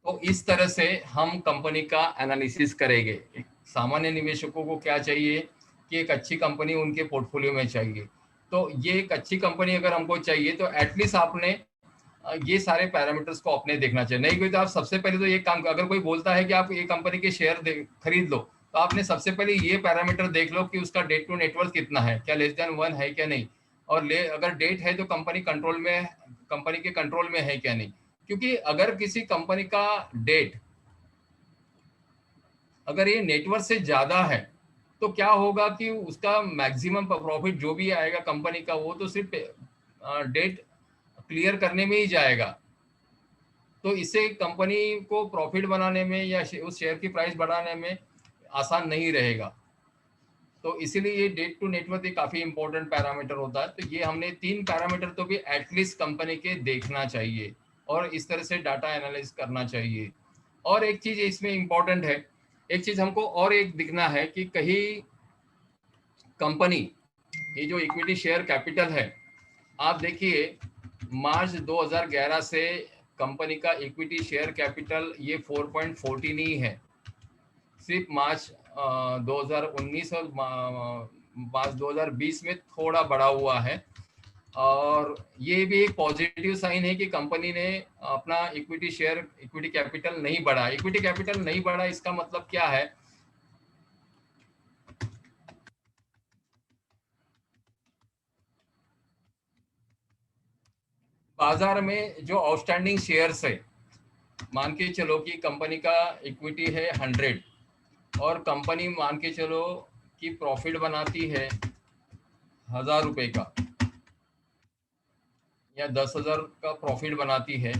तो इस तरह से हम कंपनी का एनालिसिस करेंगे। सामान्य निवेशकों को क्या चाहिए कि एक अच्छी कंपनी उनके पोर्टफोलियो में चाहिए। तो ये एक अच्छी कंपनी अगर हमको चाहिए तो एटलीस्ट आपने ये सारे पैरामीटर्स को अपने देखना चाहिए। नहीं कोई तो आप सबसे पहले तो ये काम, अगर कोई बोलता है कि आप ये कंपनी के शेयर खरीद लो, तो आपने सबसे पहले ये पैरामीटर देख लो कि उसका डेट टू नेटवर्थ कितना है, क्या लेस देन 1 है क्या नहीं। और अगर डेट है तो कंपनी के कंट्रोल में है क्या नहीं। क्योंकि अगर किसी कंपनी का डेट अगर ये नेटवर्थ से ज्यादा है, तो क्या होगा कि उसका मैक्सिमम प्रॉफिट जो भी आएगा कंपनी का, वो तो सिर्फ डेट क्लियर करने में ही जाएगा। तो इससे कंपनी को प्रॉफिट बनाने में या उस शेयर की प्राइस बढ़ाने में आसान नहीं रहेगा। तो इसीलिए ये डेट टू नेटवर्थ एक काफी इंपॉर्टेंट पैरामीटर होता है। तो ये हमने 3 पैरामीटर तो भी एटलीस्ट कंपनी के देखना चाहिए और इस तरह से डाटा एनालिसिस करना चाहिए। और एक चीज इसमें इंपॉर्टेंट है, एक चीज हमको और एक दिखना है कि कहीं कंपनी, ये जो इक्विटी शेयर कैपिटल है, आप देखिए मार्च 2011 से कंपनी का इक्विटी शेयर कैपिटल ये 4.14 ही है। सिर्फ मार्च 2019 और मार्च 2020 में थोड़ा बढ़ा हुआ है। और ये भी एक पॉजिटिव साइन है कि कंपनी ने अपना इक्विटी कैपिटल नहीं बढ़ा। इक्विटी कैपिटल नहीं बढ़ा इसका मतलब क्या है, बाजार में जो आउटस्टैंडिंग शेयर्स है, मान के चलो कि कंपनी का इक्विटी है 100 और कंपनी मान के चलो कि प्रॉफिट बनाती है 1000 रुपए का या 10,000 का प्रॉफिट बनाती है,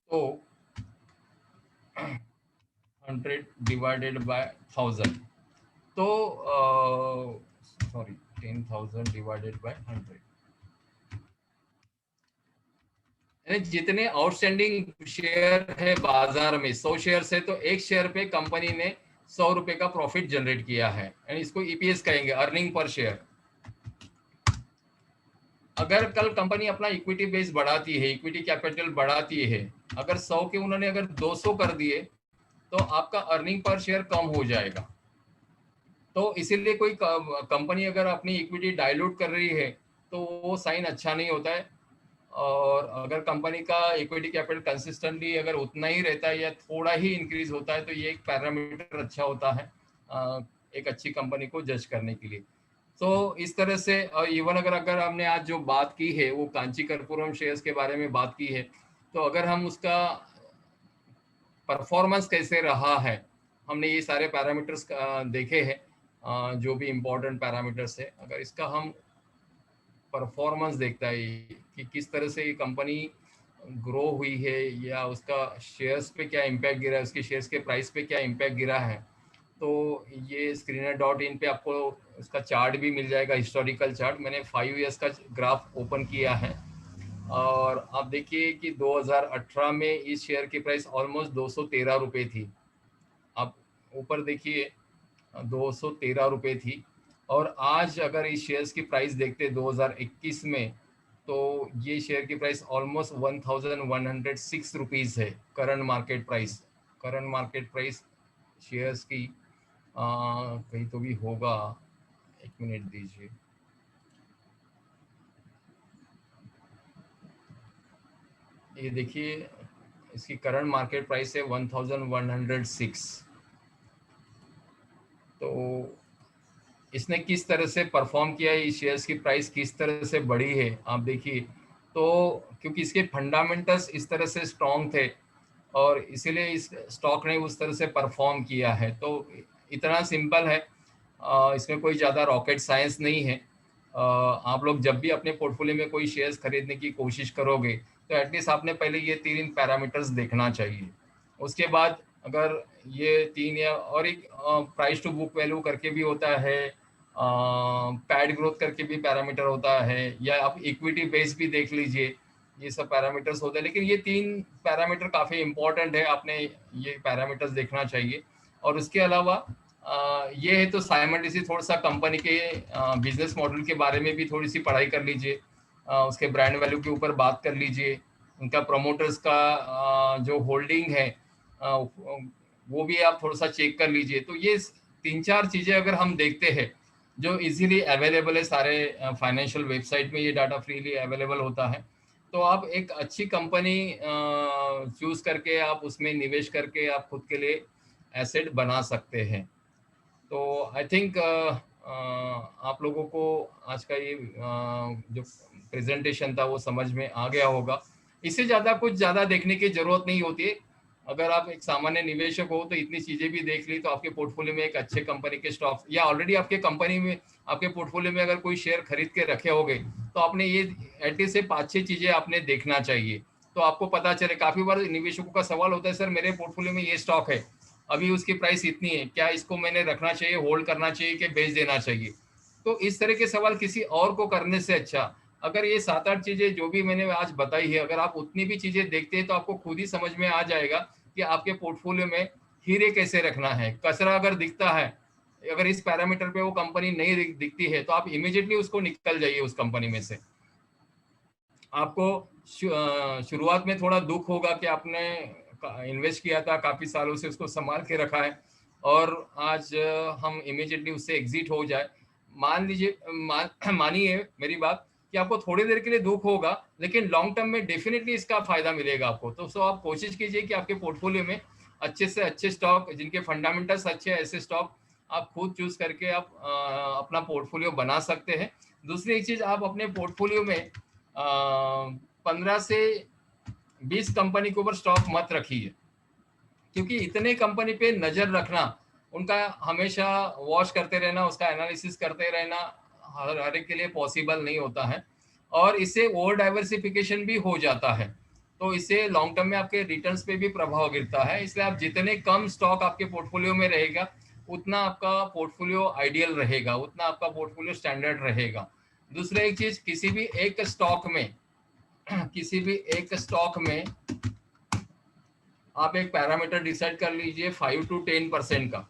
तो 100 डिवाइडेड बाय 1000, तो सॉरी 10,000 डिवाइडेड बाय 100, यानी जितने आउटस्टैंडिंग शेयर है बाजार में 100 शेयर है, तो एक शेयर पे कंपनी ने 100 रुपए का प्रॉफिट जनरेट किया है, यानी इसको ईपीएस कहेंगे, अर्निंग पर शेयर। अगर कल कंपनी अपना इक्विटी बेस बढ़ाती है, इक्विटी कैपिटल बढ़ाती है, अगर 100 के उन्होंने अगर 200 कर दिए, तो आपका अर्निंग पर शेयर कम हो जाएगा। तो इसीलिए कोई कंपनी अगर अपनी इक्विटी डाइल्यूट कर रही है तो वो साइन अच्छा नहीं होता है। और अगर कंपनी का इक्विटी कैपिटल कंसिस्टेंटली अगर उतना ही रहता है या थोड़ा ही इंक्रीज होता है, तो ये एक पैरामीटर अच्छा होता है एक अच्छी कंपनी को जज करने के लिए। तो इस तरह से इवन अगर हमने आज जो बात की है वो कांची कर्पूरम शेयर्स के बारे में बात की है, तो अगर हम उसका परफॉर्मेंस कैसे रहा है, हमने ये सारे पैरामीटर्स देखे हैं, जो भी इम्पोर्टेंट पैरामीटर्स है, अगर इसका हम परफॉर्मेंस देखता है कि किस तरह से ये कंपनी ग्रो हुई है या उसका शेयर्स पे क्या इम्पैक्ट गिरा है, उसके शेयर्स के प्राइस पे क्या इम्पैक्ट गिरा है, तो ये screener.in पे आपको उसका चार्ट भी मिल जाएगा, हिस्टोरिकल चार्ट। मैंने 5 ईयर्स का ग्राफ ओपन किया है और आप देखिए कि 2018 में इस शेयर की प्राइस ऑलमोस्ट 213 रुपये थी। आप ऊपर देखिए 213 रुपये थी, और आज अगर इस शेयर्स की प्राइस देखते 2021 में, तो ये शेयर की प्राइस ऑलमोस्ट 1106 रुपीज़ है current market price. Current market price shares की कहीं तो भी होगा, एक मिनट दीजिए। ये देखिए इसकी करंट मार्केट प्राइस है 1106। तो इसने किस तरह से परफॉर्म किया है, इस शेयर्स की प्राइस किस तरह से बढ़ी है, आप देखिए। तो क्योंकि इसके फंडामेंटल्स इस तरह से स्ट्रॉन्ग थे और इसीलिए इस स्टॉक ने उस तरह से परफॉर्म किया है। तो इतना सिंपल है, इसमें कोई ज़्यादा रॉकेट साइंस नहीं है। आप लोग जब भी अपने पोर्टफोलियो में कोई शेयर्स खरीदने की कोशिश करोगे, तो एटलीस्ट आपने पहले ये 3 पैरामीटर्स देखना चाहिए। उसके बाद अगर ये 3 या और एक प्राइस टू बुक वैल्यू करके भी होता है, पैड ग्रोथ करके भी पैरामीटर होता है, या आप इक्विटी बेस भी देख लीजिए, ये सब पैरामीटर्स होते हैं। लेकिन ये 3 पैरामीटर काफ़ी इंपॉर्टेंट है, आपने ये पैरामीटर्स देखना चाहिए। और उसके अलावा ये है तो साइमल्टेनियसली थोड़ा सा कंपनी के बिजनेस मॉडल के बारे में भी थोड़ी सी पढ़ाई कर लीजिए, उसके ब्रांड वैल्यू के ऊपर बात कर लीजिए, उनका प्रमोटर्स का जो होल्डिंग है वो भी आप थोड़ा सा चेक कर लीजिए। तो ये 3-4 चीज़ें अगर हम देखते हैं, जो इजीली अवेलेबल है, सारे फाइनेंशियल वेबसाइट में ये डाटा फ्रीली अवेलेबल होता है, तो आप एक अच्छी कंपनी चूज करके आप उसमें निवेश करके आप खुद के लिए एसेट बना सकते हैं। तो आई थिंक आप लोगों को आज का ये जो प्रेजेंटेशन था वो समझ में आ गया होगा। इससे ज़्यादा कुछ ज़्यादा देखने की ज़रूरत नहीं होती है। अगर आप एक सामान्य निवेशक हो तो इतनी चीज़ें भी देख ली तो आपके पोर्टफोलियो में एक अच्छे कंपनी के स्टॉक्स, या ऑलरेडी आपके कंपनी में आपके पोर्टफोलियो में अगर कोई शेयर खरीद के रखे होंगे, तो आपने ये एटलीस्ट से 5-6 चीज़ें आपने देखना चाहिए, तो आपको पता चले। काफ़ी बार निवेशकों का सवाल होता है, सर मेरे पोर्टफोलियो में ये स्टॉक है, अभी उसकी प्राइस इतनी है, क्या इसको मैंने रखना चाहिए, होल्ड करना चाहिए कि बेच देना चाहिए? तो इस तरह के सवाल किसी और को करने से अच्छा, अगर ये 7-8 चीजें जो भी मैंने आज बताई है, अगर आप उतनी भी चीजें देखते हैं, तो आपको खुद ही समझ में आ जाएगा कि आपके पोर्टफोलियो में हीरे कैसे रखना है। कचरा अगर दिखता है, अगर इस पैरामीटर पे वो कंपनी नहीं दिखती है, तो आप इमीडिएटली उसको निकल जाइए उस कंपनी में से। आपको शुरुआत में थोड़ा दुख होगा कि आपने इन्वेस्ट किया था, काफी सालों से उसको संभाल के रखा है, और आज हम इमीडिएटली उससे एग्जिट हो जाए। मान लीजिए मानिए मेरी बात कि आपको थोड़ी देर के लिए दुख होगा, लेकिन लॉन्ग टर्म में डेफिनेटली इसका फायदा मिलेगा आपको। तो सो आप कोशिश कीजिए कि आपके पोर्टफोलियो में अच्छे से अच्छे स्टॉक, जिनके फंडामेंटल्स अच्छे हैं, ऐसे स्टॉक आप खुद चूज करके आप अपना पोर्टफोलियो बना सकते हैं। दूसरी एक चीज, आप अपने पोर्टफोलियो में 15 से 20 कंपनी के ऊपर स्टॉक मत रखिए, क्योंकि इतने कंपनी पे नजर रखना, उनका हमेशा वॉच करते रहना, उसका एनालिसिस करते रहना हर एक के लिए पॉसिबल नहीं होता है, और इससे ओवर डाइवर्सिफिकेशन भी हो जाता है। तो इससे लॉन्ग टर्म में आपके रिटर्न्स पे भी प्रभाव गिरता है। इसलिए आप जितने कम स्टॉक आपके पोर्टफोलियो में रहेगा, उतना आपका पोर्टफोलियो आइडियल रहेगा, उतना आपका पोर्टफोलियो स्टैंडर्ड रहेगा। दूसरा एक चीज, किसी भी एक स्टॉक में किसी भी एक स्टॉक में आप एक पैरामीटर डिसाइड कर लीजिए 5 to 10% का।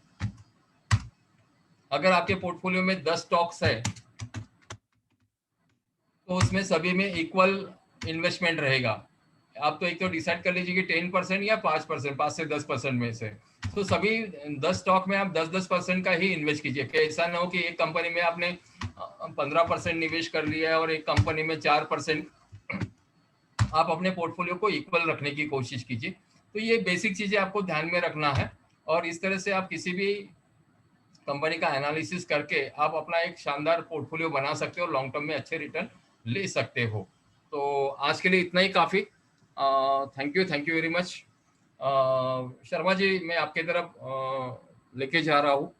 अगर आपके पोर्टफोलियो में 10 स्टॉक्स है तो उसमें सभी में इक्वल इन्वेस्टमेंट रहेगा। आप तो एक तो डिसाइड कर लीजिए कि 10% या 5%, 5 से 10% में से, तो सभी 10 स्टॉक में आप 10% का ही इन्वेस्ट कीजिए। कि ऐसा ना हो कि एक कंपनी में आपने 15% निवेश कर लिया है और एक कंपनी में 4%। आप अपने पोर्टफोलियो को इक्वल रखने की कोशिश कीजिए। तो ये बेसिक चीजें आपको ध्यान में रखना है, और इस तरह से आप किसी भी कंपनी का एनालिसिस करके आप अपना एक शानदार पोर्टफोलियो बना सकते हो, लॉन्ग टर्म में अच्छे रिटर्न ले सकते हो। तो आज के लिए इतना ही काफी। Thank you very much. Sharma ji, मैं आपके तरफ लेके जा रहा हूँ।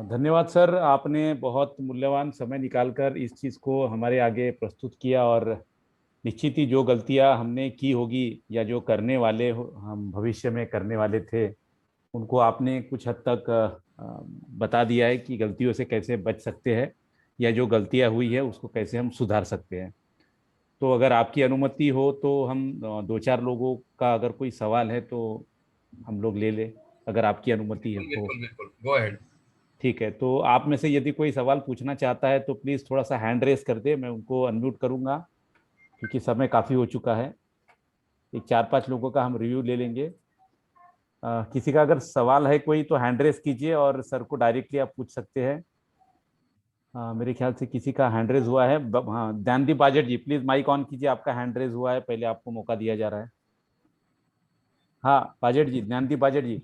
धन्यवाद सर, आपने बहुत मूल्यवान समय निकालकर इस चीज़ को हमारे आगे प्रस्तुत किया। और निश्चित ही जो गलतियां हमने की होगी या जो करने वाले हम भविष्य में करने वाले थे, उनको आपने कुछ हद तक बता दिया है कि गलतियों से कैसे बच सकते हैं या जो गलतियां हुई है उसको कैसे हम सुधार सकते हैं। तो अगर आपकी अनुमति हो तो हम दो चार लोगों का अगर कोई सवाल है तो हम लोग ले ले, अगर आपकी अनुमति बिल्कुल हो। बिल्कुल बिल्कुल, गो अहेड। ठीक है, तो आप में से यदि कोई सवाल पूछना चाहता है तो प्लीज़ थोड़ा सा हैंड रेस कर दे, मैं उनको अनम्यूट करूंगा, क्योंकि समय काफ़ी हो चुका है। एक 4-5 लोगों का हम रिव्यू ले लेंगे। किसी का अगर सवाल है कोई तो हैंड रेस कीजिए और सर को डायरेक्टली आप पूछ सकते हैं। मेरे ख्याल से किसी का हैंड रेस हुआ है। हाँ, ध्यानदीप बाजट जी, प्लीज माइक ऑन कीजिए, आपका हैंड रेस हुआ है, पहले आपको मौका दिया जा रहा है। हाँ बाजट जी, ध्यानदीप बाजट जी।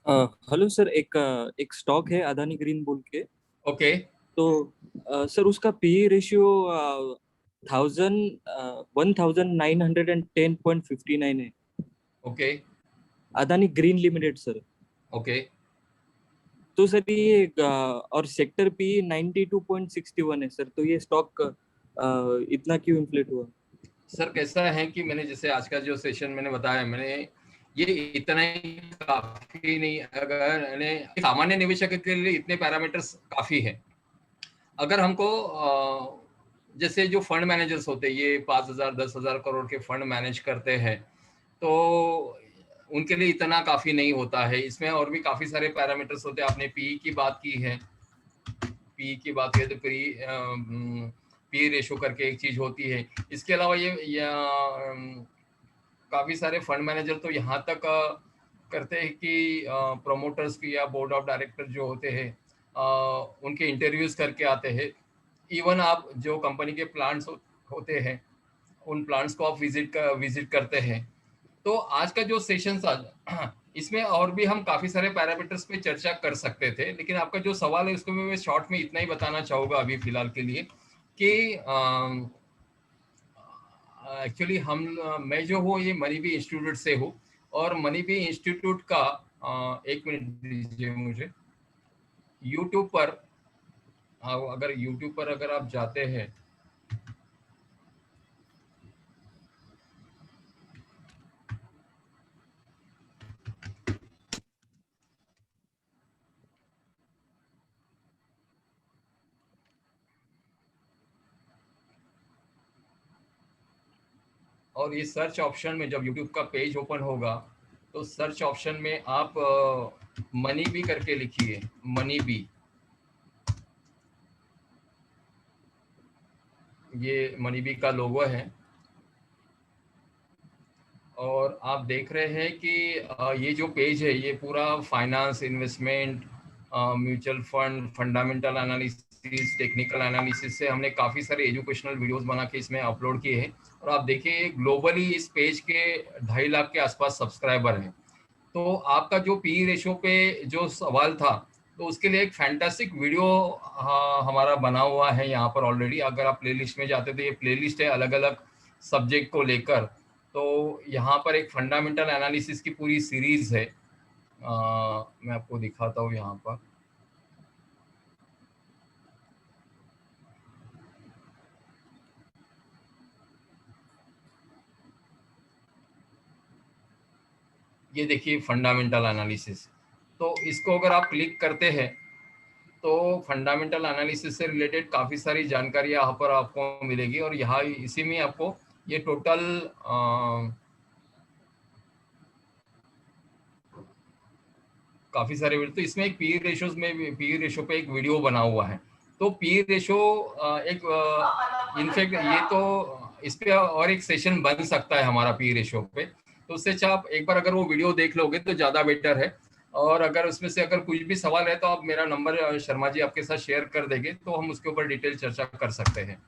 हेलो सर, एक स्टॉक है अदानी ग्रीन बोल के। ओके। तो सर उसका पी रेशियो 1910.59 है। Okay. Adani green limited sir. Okay. तो सर ये और सेक्टर पी 92.61 है सर। तो ये स्टॉक इतना क्यों इन्फ्लेट हुआ? सर कैसा है कि मैंने जैसे आज का जो सेशन मैंने बताया, मैंने ये इतना ही काफी नहीं, अगर सामान्य निवेशक के लिए इतने पैरामीटर्स काफी है। अगर हमको जैसे जो फंड मैनेजर्स होते हैं, ये 5,000 10,000 करोड़ के फंड मैनेज करते हैं, तो उनके लिए इतना काफी नहीं होता है। इसमें और भी काफी सारे पैरामीटर्स होते हैं। आपने पी की बात की है, पी की बात की तो पी रेशो करके एक चीज होती है। इसके अलावा ये काफी सारे फंड मैनेजर तो यहाँ तक करते हैं कि प्रोमोटर्स की या बोर्ड ऑफ डायरेक्टर जो होते हैं उनके इंटरव्यूज करके आते हैं। इवन आप जो कंपनी के प्लांट्स होते हैं, उन प्लांट्स को आप विजिट करते हैं। तो आज का जो सेशन था इसमें और भी हम काफी सारे पैरामीटर्स पे चर्चा कर सकते थे, लेकिन आपका जो सवाल है उसको मैं शॉर्ट में इतना ही बताना चाहूंगा अभी फिलहाल के लिए कि एक्चुअली मैं जो हूँ ये मनीबी इंस्टीट्यूट से हूँ, और मनीबी इंस्टीट्यूट का एक मिनट दीजिए मुझे। यूट्यूब पर अगर आप जाते हैं और ये सर्च ऑप्शन में जब यूट्यूब का पेज ओपन होगा तो सर्च ऑप्शन में आप मनी बी करके लिखिए, मनी बी। ये मनी बी का लोगो है, और आप देख रहे हैं कि ये जो पेज है ये पूरा finance, investment, mutual fund, fundamental analysis, technical analysis से हमने काफ़ी सारे एजुकेशनल वीडियोस बना के इसमें अपलोड किए हैं। और आप देखिए ग्लोबली इस पेज के 2.5 लाख के आसपास सब्सक्राइबर हैं। तो आपका जो पी रेशो पे जो सवाल था तो उसके लिए एक फैंटास्टिक वीडियो हमारा बना हुआ है यहाँ पर ऑलरेडी। अगर आप प्लेलिस्ट में जाते तो ये प्लेलिस्ट है अलग अलग सब्जेक्ट को लेकर। तो यहाँ पर एक फंडामेंटल एनालिसिस की पूरी सीरीज है। मैं आपको दिखाता हूँ यहाँ पर। ये देखिए फंडामेंटल एनालिसिस। तो इसको अगर आप क्लिक करते हैं तो फंडामेंटल एनालिसिस से रिलेटेड काफ़ी सारी जानकारी यहाँ पर आपको मिलेगी। और यहाँ इसी में आपको ये टोटल काफ़ी सारे, तो इसमें एक पी रेशोज में पी रेशो पे एक वीडियो बना हुआ है। तो पी रेशो एक इनफैक्ट ये तो इस पे और एक सेशन बन सकता है हमारा पी रेशो पे। तो उससे अच्छा आप एक बार अगर वो वीडियो देख लोगे तो ज़्यादा बेटर है। और अगर उसमें से अगर कुछ भी सवाल है तो आप मेरा नंबर शर्मा जी आपके साथ शेयर कर देंगे, तो हम उसके ऊपर डिटेल चर्चा कर सकते हैं।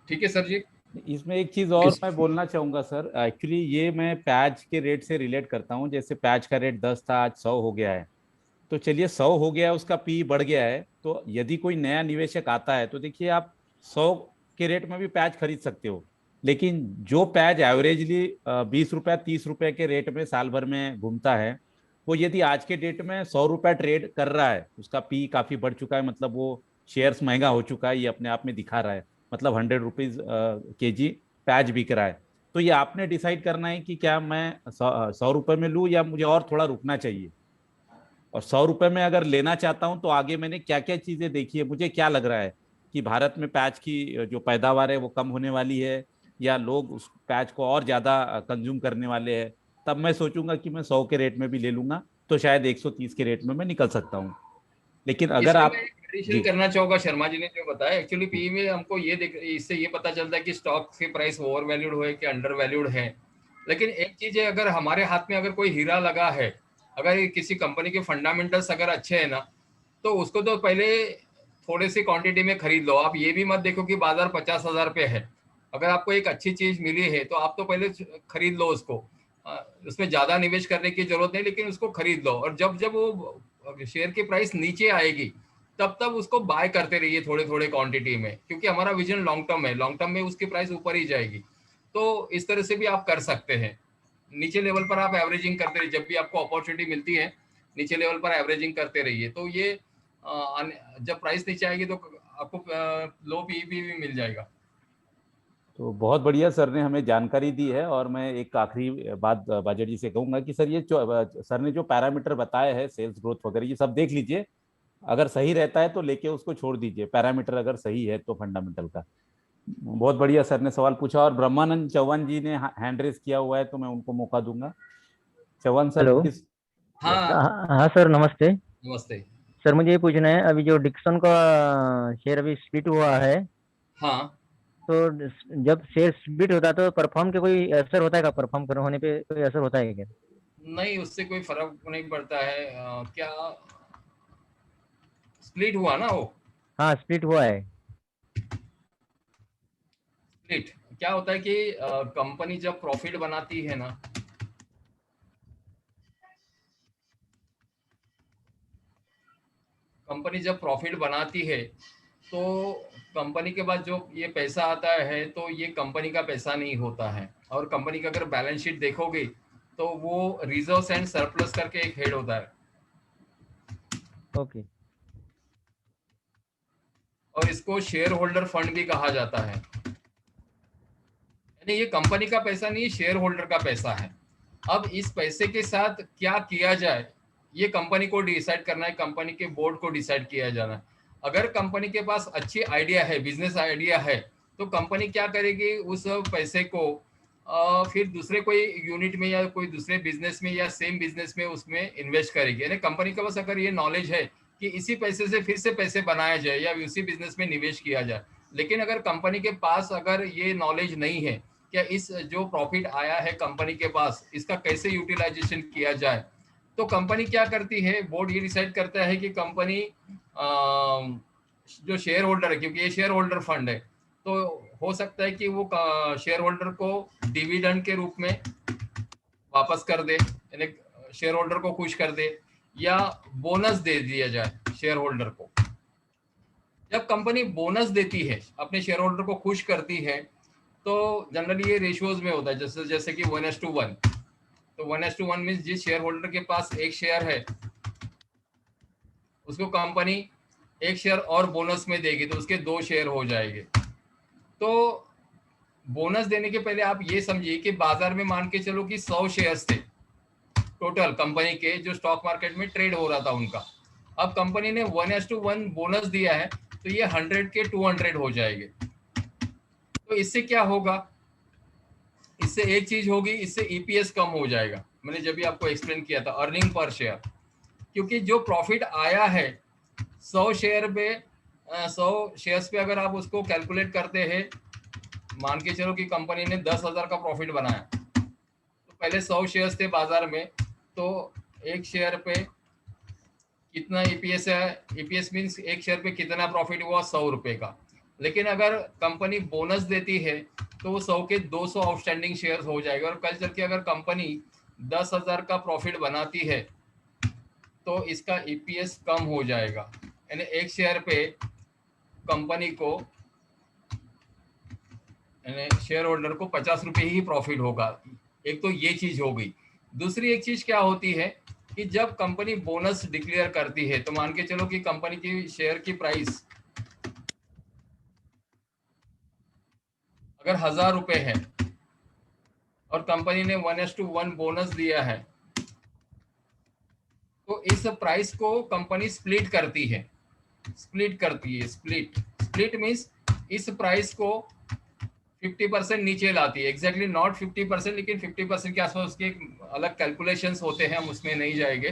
ठीक है सर जी। इसमें एक चीज और मैं बोलना चाहूंगा सर, एक्चुअली ये मैं प्याज के रेट से रिलेट करता हूँ। जैसे प्याज का रेट 10 था, आज 100 हो गया है। तो चलिए 100 हो गया, उसका पी बढ़ गया है। तो यदि कोई नया निवेशक आता है तो देखिए आप 100 के रेट में भी प्याज खरीद सकते हो। लेकिन जो प्याज एवरेजली 20 रुपया 30 रुपए के रेट में साल भर में घूमता है, वो यदि आज के डेट में 100 रुपया ट्रेड कर रहा है, उसका पी काफी बढ़ चुका है, मतलब वो शेयर्स महंगा हो चुका है, ये अपने आप में दिखा रहा है। मतलब 100 रुपीज केजी प्याज बिक रहा है। तो ये आपने डिसाइड करना है कि क्या मैं 100 रुपए में लूँ या मुझे और थोड़ा रुकना चाहिए। और 100 रुपए में अगर लेना चाहता हूं तो आगे मैंने क्या क्या चीजें देखी है, मुझे क्या लग रहा है कि भारत में प्याज की जो पैदावार है वो कम होने वाली है, या लोग उस प्याज को और ज्यादा कंज्यूम करने वाले हैं। तब मैं सोचूंगा कि मैं 100 के रेट में भी ले लूंगा, तो शायद 130 के रेट में मैं निकल सकता हूँ। लेकिन अगर इसमें मैं आप एक एडिशन जी करना चाहूंगा, शर्मा जी ने जो बताया एक्चुअली जी पी में हमको ये देख, इससे ये पता चलता है कि स्टॉक के प्राइस ओवर वैल्यूड है कि अंडर वैल्यूड है। लेकिन एक चीज है, अगर हमारे हाथ में अगर कोई हीरा लगा है, अगर किसी कंपनी के फंडामेंटल्स अगर अच्छे हैं ना, तो उसको तो पहले थोड़े सी क्वांटिटी में खरीद लो। आप ये भी मत देखो कि बाजार 50,000 पे है। अगर आपको एक अच्छी चीज मिली है तो आप तो पहले खरीद लो उसको। उसमें ज्यादा निवेश करने की जरूरत नहीं, लेकिन उसको खरीद लो। और जब जब वो शेयर की प्राइस नीचे आएगी तब तब उसको बाय करते रहिए थोड़े थोड़े क्वांटिटी में, क्योंकि हमारा विजन लॉन्ग टर्म है। लॉन्ग टर्म में उसकी प्राइस ऊपर ही जाएगी। तो इस तरह से भी आप कर सकते हैं। नीचे लेवल पर आप एवरेजिंग करते रहिए, जब भी आपको अपॉर्चुनिटी मिलती है नीचे लेवल पर एवरेजिंग करते रहिए। तो ये जब प्राइस नीचे आएगी तो आपको लो पीई भी मिल जाएगा। तो बहुत बढ़िया सर ने हमें जानकारी दी है। और मैं एक आखिरी बात बाजट जी से कहूंगा कि सर ये सर ने जो पैरामीटर बताए हैं, सेल्स ग्रोथ वगैरह, ये सब देख लीजिए। अगर सही रहता है तो लेके उसको छोड़ दीजिए, पैरामीटर अगर सही है तो फंडामेंटल का। बहुत बढ़िया सर ने सवाल पूछा। और ब्रह्मानंद चौहान जी ने हैंड रेस किया हुआ है, तो मैं उनको मौका दूंगा। Chauhan sir hello. प्लीज। हाँ हाँ सर, नमस्ते। नमस्ते। सर मुझे ये पूछना है, अभी जो डिक्सन का शेयर अभी स्प्लिट हुआ है, हाँ तो जब शेयर स्प्लिट होता है तो परफॉर्म के कोई असर होता है क्या? परफॉर्म कर होने पे कोई असर होता है क्या? नहीं, उससे कोई फर्क नहीं पड़ता है। क्या स्प्लिट हुआ ना वो? हाँ, स्प्लिट हुआ है। स्प्लिट क्या होता है कि कंपनी जब प्रॉफिट बनाती है ना, कंपनी जब प्रॉफिट बनाती है तो कंपनी के पास जो ये पैसा आता है तो ये कंपनी का पैसा नहीं होता है। और कंपनी का अगर बैलेंस शीट देखोगे तो वो रिजर्व्स एंड सरप्लस करके एक हेड होता है। ओके। और इसको शेयर होल्डर फंड भी कहा जाता है। यानी ये कंपनी का पैसा नहीं, शेयर होल्डर का पैसा है। अब इस पैसे के साथ क्या किया जाए ये कंपनी को डिसाइड करना है, कंपनी के बोर्ड को डिसाइड किया जाना है। अगर कंपनी के पास अच्छी आइडिया है, बिजनेस आइडिया है, तो कंपनी क्या करेगी, उस पैसे को फिर दूसरे कोई यूनिट में या कोई दूसरे बिजनेस में या सेम बिजनेस में उसमें इन्वेस्ट करेगी। यानी कंपनी के पास अगर ये नॉलेज है कि इसी पैसे से फिर से पैसे बनाया जाए या उसी बिजनेस में निवेश किया जाए। लेकिन अगर कंपनी के पास अगर ये नॉलेज नहीं है क्या इस जो प्रॉफिट आया है कंपनी के पास इसका कैसे यूटिलाइजेशन किया जाए, तो कंपनी क्या करती है, बोर्ड ये डिसाइड करता है कि कंपनी जो शेयर होल्डर है, क्योंकि ये शेयर होल्डर फंड है, तो हो सकता है कि वो शेयर होल्डर को डिविडेंड के रूप में वापस कर दे, यानी शेयर होल्डर को खुश कर दे। या बोनस दे दिया जाए शेयर होल्डर को। जब कंपनी बोनस देती है, अपने शेयर होल्डर को खुश करती है, तो जनरली ये रेशियोज में होता है, जैसे कि 1:1। तो 1:1 मीन्स जिस शेयर होल्डर के पास एक शेयर है उसको कंपनी एक शेयर और बोनस में देगी, तो उसके 2 शेयर हो जाएंगे। तो बोनस देने के पहले आप ये समझिए कि बाजार में मान के चलो कि 100 शेयर्स थे टोटल कंपनी के, जो स्टॉक मार्केट में ट्रेड हो रहा था उनका। अब कंपनी ने 1:1 बोनस दिया है, तो ये 100 के 200 हो जाएंगे। तो इससे क्या होगा, इससे एक चीज होगी, इससे ईपीएस कम हो जाएगा। मैंने जब भी आपको एक्सप्लेन किया था, अर्निंग पर शेयर, क्योंकि जो प्रॉफिट आया है 100 शेयर पे 100 शेयर्स पे अगर आप उसको कैलकुलेट करते हैं, मान के चलो कि कंपनी ने 10,000 का प्रॉफिट बनाया, तो पहले 100 शेयर्स थे बाजार में, तो एक शेयर पे कितना ईपीएस है, ईपीएस मीन्स एक शेयर पे कितना प्रॉफिट हुआ, 100 रुपए का। लेकिन अगर कंपनी बोनस देती है तो वो 100 के 200 आउटस्टैंडिंग शेयर्स हो जाएगा। और कल चल के अगर कंपनी 10,000 का प्रॉफिट बनाती है तो इसका ईपीएस कम हो जाएगा, यानी एक शेयर पे कंपनी को, यानी शेयर होल्डर को 50 रुपये ही प्रॉफिट होगा। एक तो ये चीज हो गई। दूसरी एक चीज क्या होती है कि जब कंपनी बोनस डिक्लेयर करती है, तो मान के चलो कि कंपनी की शेयर की प्राइस अगर 1,000 रुपए है और कंपनी ने 1:1 बोनस दिया है, तो इस प्राइस को कंपनी स्प्लिट करती है। स्प्लिट मीन्स इस प्राइस को 50% नीचे लाती है। एग्जैक्टली नॉट 50%, लेकिन 50% के आसपास उसके अलग कैलकुलेशंस होते हैं, हम उसमें नहीं जाएंगे।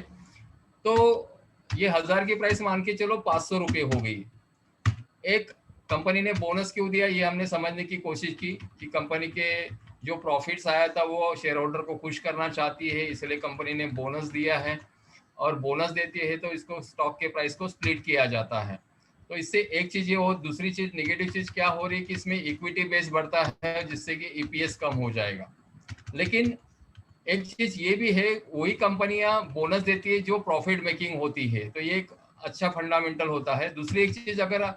तो ये 1,000 की प्राइस मान के चलो 500 रुपये हो गई। एक कंपनी ने बोनस क्यों दिया, ये हमने समझने की कोशिश की कि कंपनी के जो प्रॉफिट्स आया था वो शेयर होल्डर को खुश करना चाहती है, इसलिए कंपनी ने बोनस दिया है। और बोनस देती है तो इसको स्टॉक के प्राइस को स्प्लिट किया जाता है। तो इससे एक चीज ये हो, दूसरी चीज नेगेटिव चीज क्या हो रही है कि इसमें इक्विटी बेस बढ़ता है, जिससे कि ईपीएस कम हो जाएगा। लेकिन एक चीज ये भी है, वही कंपनियां बोनस देती है जो प्रॉफिट मेकिंग होती है, तो ये एक अच्छा फंडामेंटल होता है। दूसरी एक चीज, अगर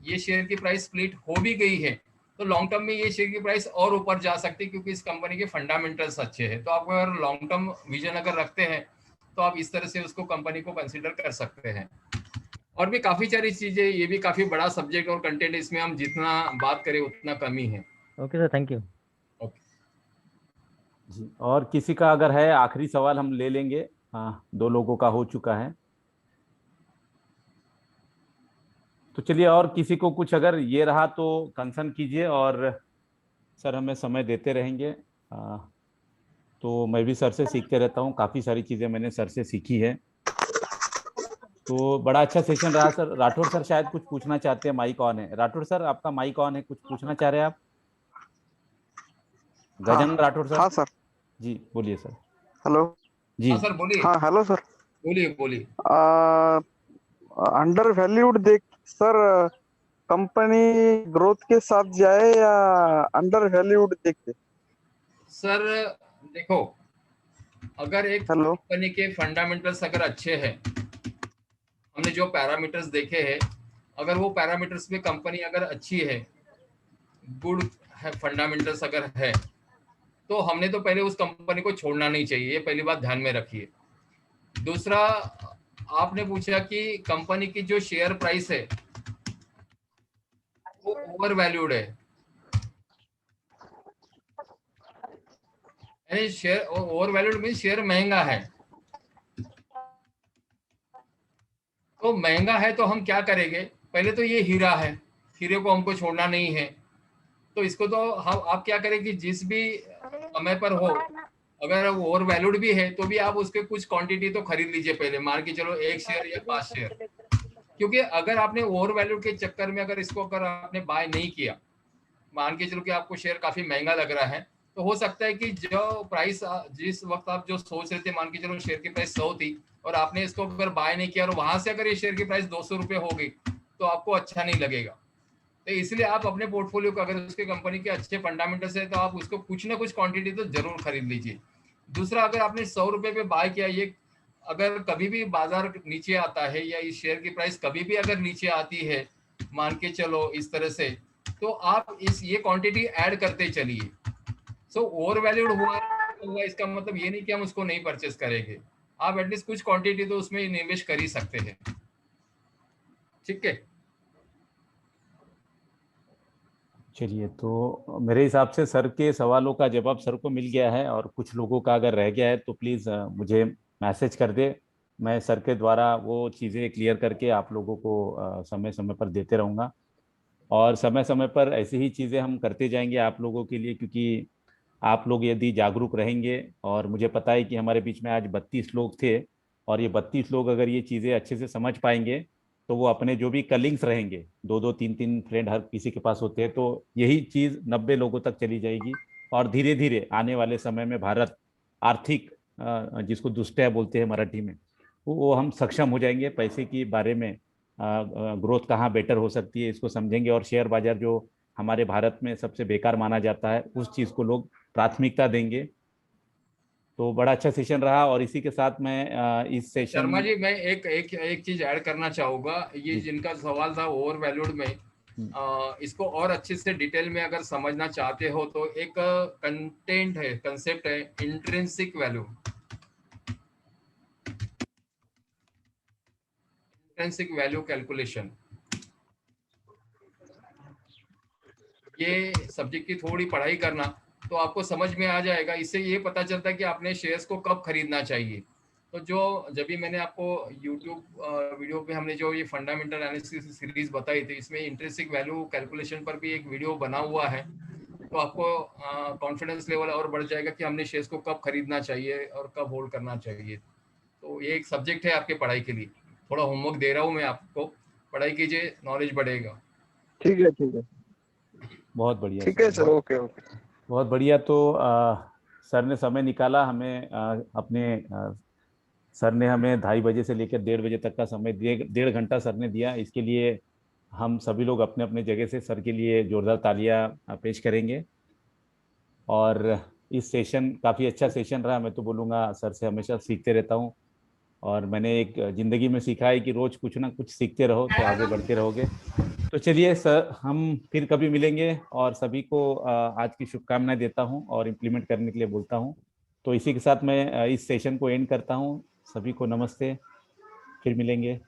ये शेयर की प्राइस स्प्लिट हो भी गई है तो लॉन्ग टर्म में ये शेयर की प्राइस और ऊपर जा सकती है, क्योंकि इस कंपनी के फंडामेंटल्स अच्छे हैं। तो आप अगर लॉन्ग टर्म विजन अगर रखते हैं तो आप इस तरह से उसको कंपनी को कंसीडर कर सकते हैं। और भी काफी सारी चीजें, ये भी काफी बड़ा सब्जेक्ट और कंटेंट, इसमें हम जितना बात करें उतना कम ही है। Okay sir, thank you. जी, और किसी का अगर है आखिरी सवाल हम ले लेंगे। हाँ, 2 लोगों का हो चुका है, तो चलिए, और किसी को कुछ अगर ये रहा तो कंसर्न कीजिए, और सर हमें समय देते रहेंगे। तो मैं भी सर से सीखते रहता हूँ, काफ़ी सारी चीज़ें मैंने सर से सीखी है। तो बड़ा अच्छा सेशन रहा सर। राठौर सर शायद कुछ पूछना चाहते हैं, माइक ऑन है। राठौर सर, आपका माइक ऑन है, कुछ पूछना चाह रहे हैं आप? गजेंद्र राठौर सर। हाँ सर। जी बोलिए सर। हेलो जी हाँ सर बोलिए। हाँ हेलो सर। बोलिए। अंडर वैल्यूड देख सर, कंपनी ग्रोथ के साथ जाए या अंडर वैल्यूड देखे? सर देखो, अगर एक हेलो कंपनी के फंडामेंटल्स अगर अच्छे हैं, हमने जो पैरामीटर्स देखे हैं, अगर वो पैरामीटर्स में कंपनी अगर अच्छी है, गुड है फंडामेंटल्स अगर है, तो हमने तो पहले उस कंपनी को छोड़ना नहीं चाहिए, ये पहली बात ध्यान में रखिए। दूसरा, आपने पूछा कि कंपनी की जो शेयर प्राइस है वो ओवर वैल्यूड है, यानी share over valued mean share महंगा है। तो महंगा है तो हम क्या करेंगे, पहले तो ये हीरा है, हीरे को हमको छोड़ना नहीं है। तो इसको तो हम, आप क्या करें कि जिस भी समय पर हो, अगर वो ओवर वैल्यूड भी है तो भी आप उसके कुछ क्वांटिटी तो खरीद लीजिए पहले, मान के चलो 1 शेयर या 5 शेयर। क्योंकि अगर आपने ओवर वैल्यूड के चक्कर में अगर इसको अगर आपने बाय नहीं किया, मान के चलो कि आपको शेयर काफी महंगा लग रहा है, तो हो सकता है कि जो प्राइस जिस वक्त आप जो सोच रहे थे, मान के चलो शेयर की प्राइस 100 थी और आपने इसको अगर बाय नहीं किया और वहां से अगर ये शेयर की प्राइस 200 रुपये हो गई, तो आपको अच्छा नहीं लगेगा। तो इसलिए आप अपने पोर्टफोलियो को, अगर उसके कंपनी के अच्छे फंडामेंटल्स है, तो आप उसको कुछ ना कुछ क्वांटिटी तो जरूर खरीद लीजिए। दूसरा, अगर आपने 100 रुपये पे बाय किया, ये अगर कभी भी बाजार नीचे आता है या इस शेयर की प्राइस कभी भी अगर नीचे आती है, मान के चलो इस तरह से, तो आप ये क्वांटिटी ऐड करते चलिए। सो ओवर वैल्यूड हुआ इसका मतलब ये नहीं कि हम उसको नहीं परचेस करेंगे, आप एटलीस्ट कुछ क्वांटिटी तो उसमें निवेश कर ही सकते हैं। ठीक है, चलिए, तो मेरे हिसाब से सर के सवालों का जवाब सर को मिल गया है, और कुछ लोगों का अगर रह गया है तो प्लीज़ मुझे मैसेज कर दे। मैं सर के द्वारा वो चीज़ें क्लियर करके आप लोगों को समय समय पर देते रहूँगा, और समय समय पर ऐसी ही चीज़ें हम करते जाएंगे आप लोगों के लिए, क्योंकि आप लोग यदि जागरूक रहेंगे, और मुझे पता है कि हमारे बीच में आज 32 लोग थे, और ये 32 लोग अगर ये चीज़ें अच्छे से समझ पाएंगे तो वो अपने जो भी कलिंग्स रहेंगे, दो दो तीन तीन फ्रेंड हर किसी के पास होते हैं, तो यही चीज़ 90 लोगों तक चली जाएगी, और धीरे धीरे आने वाले समय में भारत आर्थिक जिसको दुष्टया बोलते हैं मराठी में, वो हम सक्षम हो जाएंगे। पैसे के बारे में ग्रोथ कहाँ बेटर हो सकती है इसको समझेंगे, और शेयर बाजार जो हमारे भारत में सबसे बेकार माना जाता है उस चीज़ को लोग प्राथमिकता देंगे। तो बड़ा अच्छा सेशन रहा, और इसी के साथ मैं इस सेशन शर्मा जी मैं एक एक एक चीज ऐड करना चाहूंगा। ये जी। जिनका सवाल था ओवर वैल्यूड में, इसको और अच्छे से डिटेल में अगर समझना चाहते हो तो एक कंटेंट है, कंसेप्ट है, intrinsic value. Intrinsic value calculation, ये सब्जेक्ट की थोड़ी पढ़ाई करना तो आपको समझ में आ जाएगा। इससे ये पता चलता है कि आपने शेयर्स को कब खरीदना चाहिए। तो जो जब भी मैंने आपको यूट्यूब वीडियो पे हमने जो ये फंडामेंटल एनालिसिस सीरीज बताई थी, इसमें इंट्रिंसिक वैल्यू कैलकुलेशन पर भी एक वीडियो बना हुआ है, तो आपको कॉन्फिडेंस लेवल और बढ़ जाएगा कि हमने शेयर्स को कब खरीदना चाहिए और कब होल्ड करना चाहिए। तो ये एक सब्जेक्ट है आपके पढ़ाई के लिए, थोड़ा होमवर्क दे रहा हूँ मैं आपको, पढ़ाई कीजिए, नॉलेज बढ़ेगा। ठीक है, ठीक है, बहुत बढ़िया ठीक है सर, सर, ओके ओके। बहुत बढ़िया। तो सर ने समय निकाला हमें, सर ने हमें 2:30 बजे से लेकर 1:30 बजे तक का समय 1.5 घंटा सर ने दिया। इसके लिए हम सभी लोग अपने अपने जगह से सर के लिए जोरदार तालियां पेश करेंगे। और इस सेशन काफ़ी अच्छा सेशन रहा, मैं तो बोलूँगा सर से हमेशा सीखते रहता हूँ, और मैंने एक ज़िंदगी में सीखा है कि रोज़ कुछ ना कुछ सीखते रहो तो आगे बढ़ते रहोगे। तो चलिए सर, हम फिर कभी मिलेंगे, और सभी को आज की शुभकामनाएं देता हूं और इम्प्लीमेंट करने के लिए बोलता हूं। तो इसी के साथ मैं इस सेशन को एंड करता हूं। सभी को नमस्ते, फिर मिलेंगे।